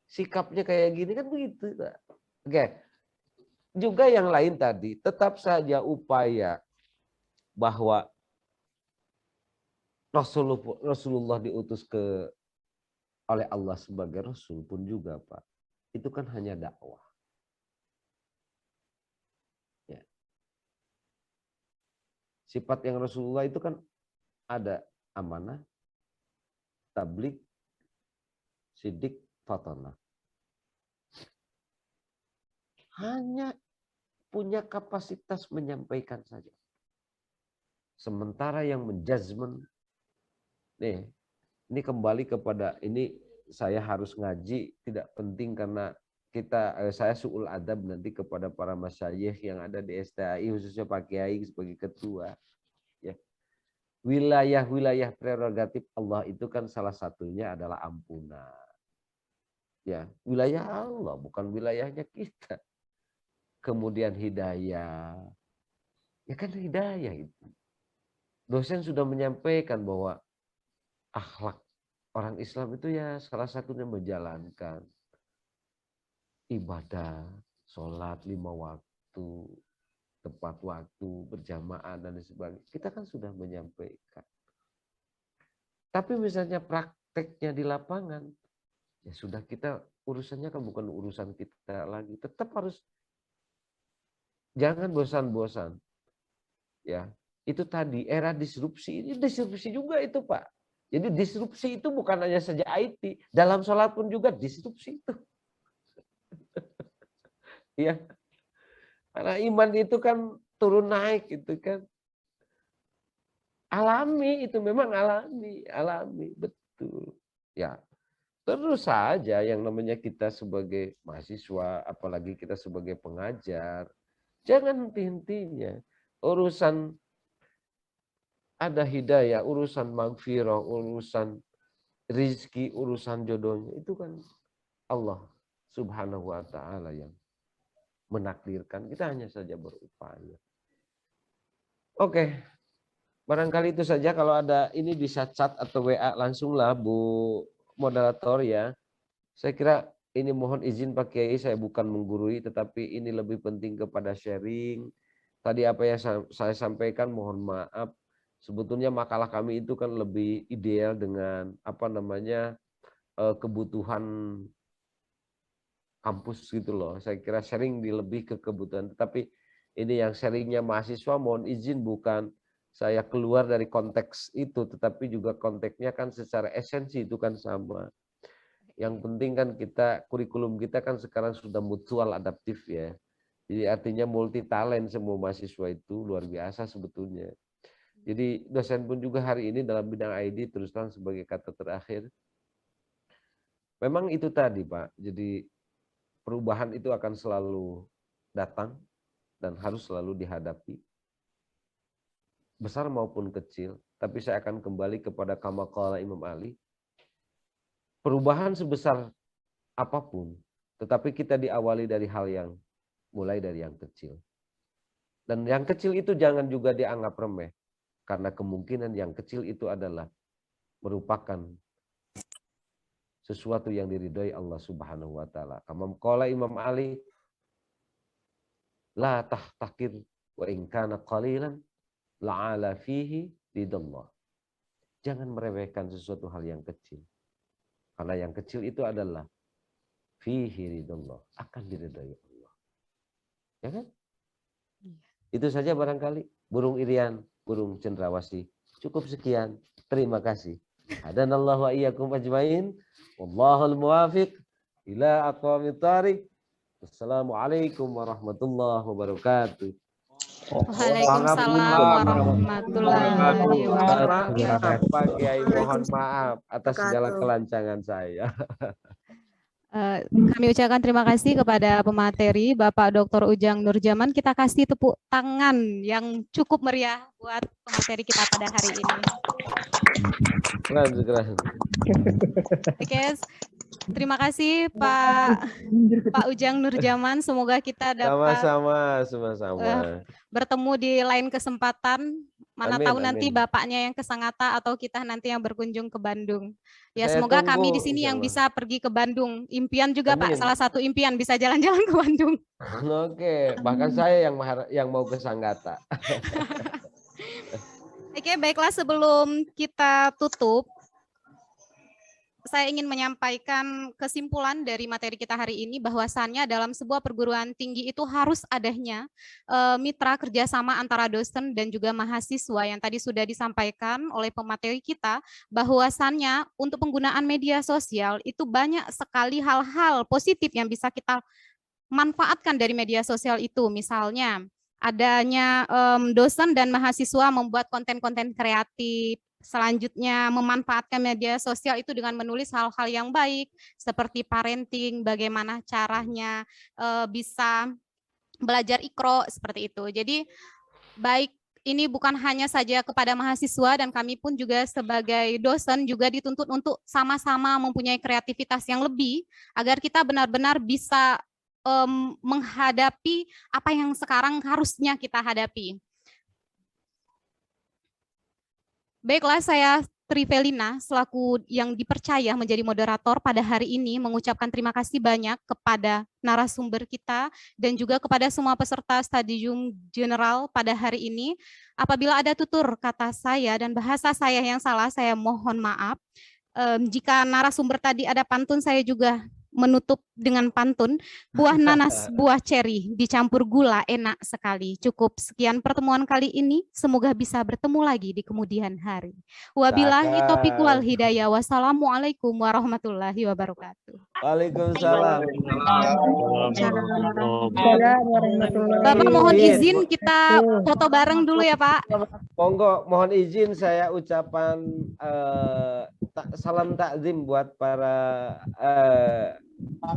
sikapnya kayak gini, kan begitu. Oke. Juga yang lain tadi, tetap saja upaya bahwa Rasulullah diutus oleh Allah sebagai Rasul pun juga, Pak. Itu kan hanya dakwah. Ya. Sifat yang Rasulullah itu kan ada amanah, tabligh, sidik, fatanah. Hanya punya kapasitas menyampaikan saja. Sementara yang menjudgment, nih, ini kembali kepada ini saya harus ngaji, tidak penting karena saya su'ul adab nanti kepada para masyayikh yang ada di STAI, khususnya Pak Kiai sebagai ketua. Ya. Wilayah-wilayah prerogatif Allah itu kan salah satunya adalah ampunan. Ya, wilayah Allah, bukan wilayahnya kita. Kemudian hidayah. Ya kan hidayah itu. Dosen sudah menyampaikan bahwa akhlak orang Islam itu ya salah satunya menjalankan ibadah, sholat 5 waktu, tepat waktu, berjamaah dan sebagainya. Kita kan sudah menyampaikan. Tapi misalnya prakteknya di lapangan, ya sudah kita urusannya kan bukan urusan kita lagi. Tetap harus jangan bosan-bosan. Ya, itu tadi era disrupsi, ini disrupsi juga itu, Pak. Jadi disrupsi itu bukan hanya saja IT, dalam sholat pun juga disrupsi itu. Ya, karena iman itu kan turun naik itu kan. Alami, itu memang alami, betul. Ya, terus saja yang namanya kita sebagai mahasiswa, apalagi kita sebagai pengajar, jangan henti-hentinya. Urusan ada hidayah, urusan maghfirah, urusan rizki, urusan jodohnya, itu kan Allah Subhanahu wa ta'ala yang menakdirkan. Kita hanya saja berupaya. Oke, barangkali itu saja. Kalau ada ini bisa chat atau WA langsunglah Bu moderator ya. Saya kira ini mohon izin Pak Kiai, saya bukan menggurui, tetapi ini lebih penting kepada sharing. Tadi apa yang saya sampaikan mohon maaf. Sebetulnya makalah kami itu kan lebih ideal dengan apa namanya kebutuhan kampus gitu loh. Saya kira sharing lebih ke kebutuhan. Tetapi ini yang sharingnya mahasiswa, mohon izin bukan saya keluar dari konteks itu, tetapi juga konteksnya kan secara esensi itu kan sama. Yang penting kan kurikulum kita kan sekarang sudah mutual adaptif ya. Jadi artinya multi talent semua mahasiswa itu luar biasa sebetulnya. Jadi dosen pun juga hari ini dalam bidang ID terus terang sebagai kata terakhir. Memang itu tadi Pak, jadi perubahan itu akan selalu datang dan harus selalu dihadapi. Besar maupun kecil, tapi saya akan kembali kepada kama qala Imam Ali. Perubahan sebesar apapun, tetapi kita diawali dari hal yang mulai dari yang kecil. Dan yang kecil itu jangan juga dianggap remeh, karena kemungkinan yang kecil itu adalah merupakan sesuatu yang diridhoi Allah Subhanahu wa taala. Kama qala Imam Ali, la tahtakir wa in kana qalilan la'ala fihi ridallah. Jangan meremehkan sesuatu hal yang kecil. Karena yang kecil itu adalah fihi ridallah, akan diridhoi Allah. Ya kan? Itu saja barangkali. Burung Irian, burung cendrawasih. Cukup sekian. Terima kasih. Hadanallahu wa iyyakum ajmain. Wallahul muwafiq ila aqwamit thariq. Wassalamualaikum warahmatullahi wabarakatuh. Waalaikumsalam warahmatullahi wabarakatuh. Pak Kiai, mohon maaf atas segala kelancangan saya. Kami ucapkan terima kasih kepada pemateri Bapak Dr. Ujang Nurjaman. Kita kasih tepuk tangan yang cukup meriah buat pemateri kita pada hari ini. Keren. Oke, terima kasih Pak Ujang Nurjaman. Semoga kita dapat sama-sama bertemu di lain kesempatan. Mana amin, tahu nanti amin. Bapaknya yang ke Sangatta atau kita nanti yang berkunjung ke Bandung. Ya, Saya semoga tunggu, kami di sini yang bisa pergi ke Bandung. Impian juga Pak, Amin. salah satu impian bisa jalan-jalan ke Bandung. Oke, bahkan saya yang mau ke Sangatta. Oke, baiklah, sebelum kita tutup, saya ingin menyampaikan kesimpulan dari materi kita hari ini bahwasannya dalam sebuah perguruan tinggi itu harus adanya mitra kerjasama antara dosen dan juga mahasiswa yang tadi sudah disampaikan oleh pemateri kita, bahwasannya untuk penggunaan media sosial itu banyak sekali hal-hal positif yang bisa kita manfaatkan dari media sosial itu. Misalnya adanya dosen dan mahasiswa membuat konten-konten kreatif. Selanjutnya memanfaatkan media sosial itu dengan menulis hal-hal yang baik seperti parenting, bagaimana caranya bisa belajar Iqra seperti itu. Jadi baik ini bukan hanya saja kepada mahasiswa dan kami pun juga sebagai dosen juga dituntut untuk sama-sama mempunyai kreativitas yang lebih agar kita benar-benar bisa menghadapi apa yang sekarang harusnya kita hadapi. Baiklah, saya Trivelina selaku yang dipercaya menjadi moderator pada hari ini mengucapkan terima kasih banyak kepada narasumber kita dan juga kepada semua peserta Stadium General pada hari ini. Apabila ada tutur kata saya dan bahasa saya yang salah, saya mohon maaf. Jika narasumber tadi ada pantun, saya juga menutup dengan pantun. Buah nanas, buah ceri dicampur gula enak sekali. Cukup sekian pertemuan kali ini. Semoga bisa bertemu lagi di kemudian hari. Wabillahi taufiq wal hidayah. Wassalamualaikum warahmatullahi wabarakatuh. Waalaikumsalam. Bapak mohon izin kita foto bareng dulu ya Pak. Monggo, mohon izin saya ucapan salam takzim buat para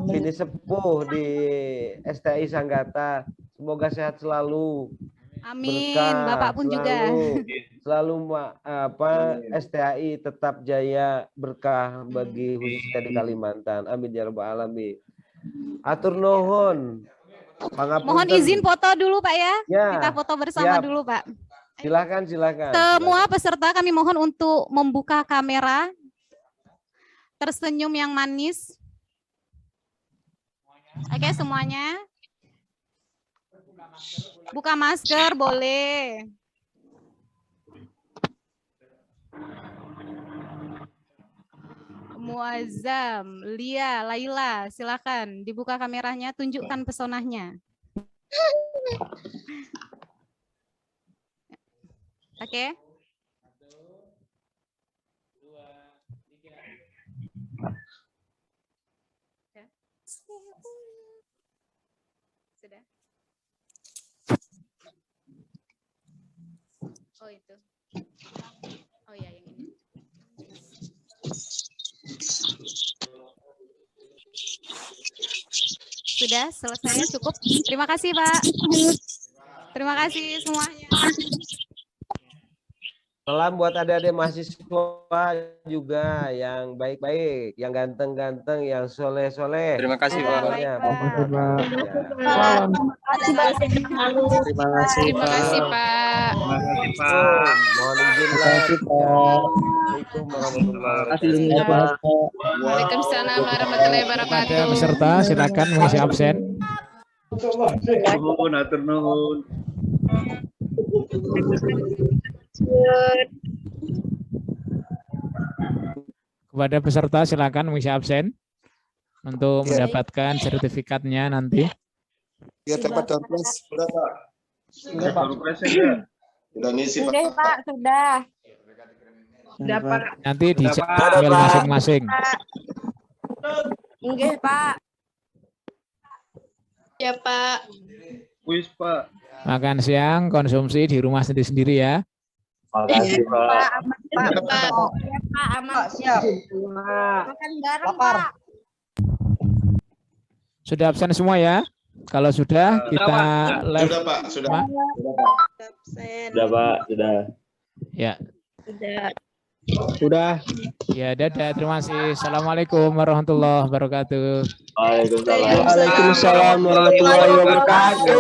bini sepuh di STI Sangatta. Semoga sehat selalu. Amin. Berkah, Bapak pun juga. Selalu STI tetap jaya, berkah bagi khususnya di Kalimantan. Amin ya rabbal alamin. Atur nuhun. Mohon izin foto dulu Pak ya. Ya, Kita foto bersama siap. dulu Pak. Silakan. Semua peserta kami mohon untuk membuka kamera. Tersenyum yang manis. Oke, semuanya. Buka masker boleh. Muazzam, Lia, Laila, silakan dibuka kameranya, tunjukkan pesonanya. Oke. Sudah. Oh itu. Oh ya yang ini. Sudah selesai, cukup. Terima kasih Pak. Terima kasih semuanya. Salam buat adik-adik mahasiswa juga yang baik-baik, yang ganteng-ganteng, yang soleh-soleh. Terima kasih, Pak. Semuanya. Terima kasih, Pak. Mohon izin Assalamualaikum warahmatullahi wabarakatuh. Waalaikumsalam warahmatullahi wabarakatuh. Pada peserta silakan mengisi absen. Nuhun, atur nuhun. Kepada peserta silakan mengisi absen untuk mendapatkan sertifikatnya nanti. Ya, tempat dompet sudah Pak. Sudah Pak. Sudah ngisi Pak. Sudah Pak, sudah. Sudah Pak. Nanti dicek email masing-masing. Nggih Pak. Ya Pak. Wis Pak. Makan siang konsumsi di rumah sendiri-sendiri ya. Makasih Pak. Pak, ya Pak, aman. Siap. Makan garam Pak. Sudah absen semua ya? Kalau sudah kita live. Sudah Pak, sudah. Sudah Pak, sudah. Ya. Sudah. Sudah. Ya, dadah. Terima kasih. Assalamualaikum warahmatullahi wabarakatuh. Waalaikumsalam. Waalaikumsalam warahmatullahi wabarakatuh.